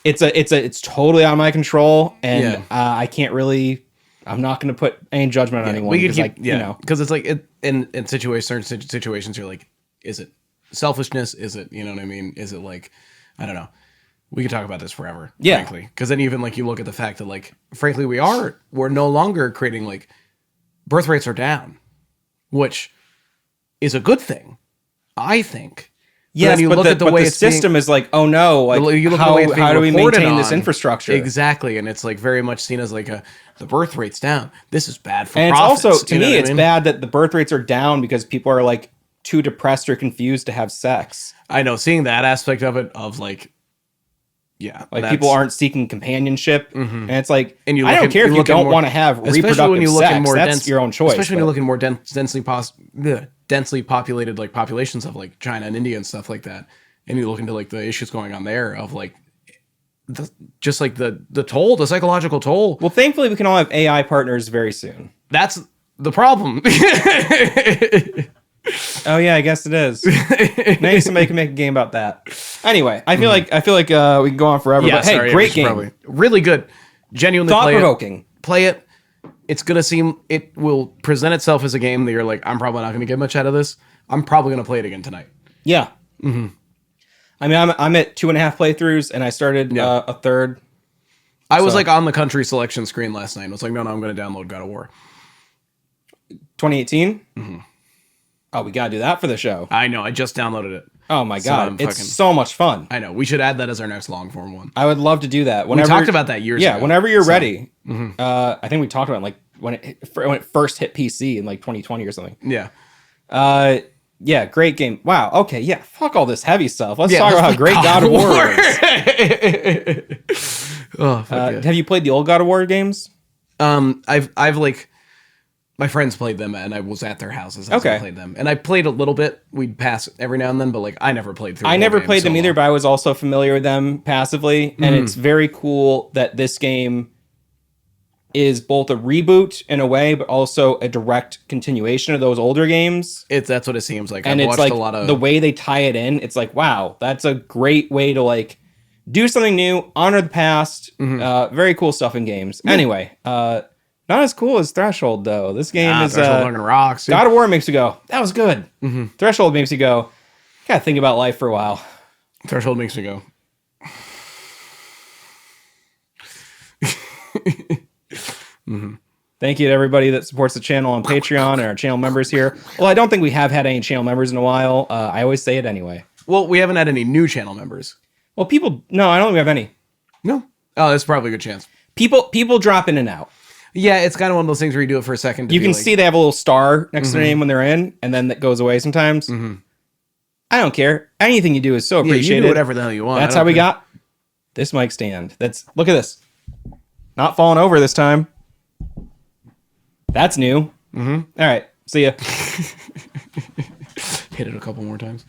it's totally out of my control. And I can't really... I'm not going to put any judgment on anyone. Because it's like in certain situations, you're like, is it selfishness? Is it, you know what I mean? Is it like, I don't know. We could talk about this forever, frankly. Because then even like you look at the fact that like, frankly, we're no longer creating like birth rates are down, which is a good thing, I think. Yes, but the system is like, oh no, like how do we maintain this infrastructure? Exactly, and it's like very much seen as like the birth rate's down. This is bad for and profits. It's also, to me, it's bad that the birth rates are down because people are like too depressed or confused to have sex. I know, seeing that aspect of it, of like, like people aren't seeking companionship, and it's like, and I don't care if you don't want to have reproductive sex. That's your own choice. Especially when you look in more densely populated like populations of like China and India and stuff like that, and you look into like the issues going on there of like the psychological toll. Well, thankfully we can all have AI partners very soon. That's the problem. Oh yeah, I guess it is. Maybe somebody can make a game about that. Anyway, I feel like we can go on forever. Yeah, but hey, great game, really good, genuinely thought-provoking. Play it. It's gonna it will present itself as a game that you're like, I'm probably not gonna get much out of this. I'm probably gonna play it again tonight. Yeah. Mm-hmm. I mean, I'm at 2.5 playthroughs, and I started a third. I was like on the country selection screen last night. I was like, no, I'm gonna download God of War. 2018. Mm-hmm. Oh, we gotta do that for the show. I know. I just downloaded it. Oh my god, it's so much fun. I know. We should add that as our next long form one. I would love to do that. We talked about that years ago. Yeah, whenever you're ready. Mm-hmm. I think we talked about it like when it first hit PC in like 2020 or something. Yeah. Yeah, great game. Wow. Okay. Yeah. Fuck all this heavy stuff. Let's talk about how great God of War is. Have you played the old God of War games? I've like. My friends played them, and I was at their houses as I played them. And I played a little bit. We'd pass every now and then, but like I never played through. I never played them either, but I was also familiar with them passively. And it's very cool that this game is both a reboot in a way, but also a direct continuation of those older games. That's what it seems like. And it's like the way they tie it in. It's like, wow, that's a great way to like do something new, honor the past. Very cool stuff in games. Yeah. Anyway, not as cool as Threshold, though. This game is... Threshold rocks. God of War makes you go, that was good. Mm-hmm. Threshold makes you go, gotta think about life for a while. Threshold makes you go... Mm-hmm. Thank you to everybody that supports the channel on Patreon and our channel members here. Well, I don't think we have had any channel members in a while. I always say it anyway. Well, we haven't had any new channel members. Well, no, I don't think we have any. No. Oh, that's probably a good chance. People drop in and out. Yeah, it's kind of one of those things where you do it for a second. You can see they have a little star next to their name when they're in, and then that goes away sometimes. Mm-hmm. I don't care. Anything you do is so appreciated. You do whatever the hell you want. That's how we got this mic stand. Look at this. Not falling over this time. That's new. All right. See ya. Hit it a couple more times.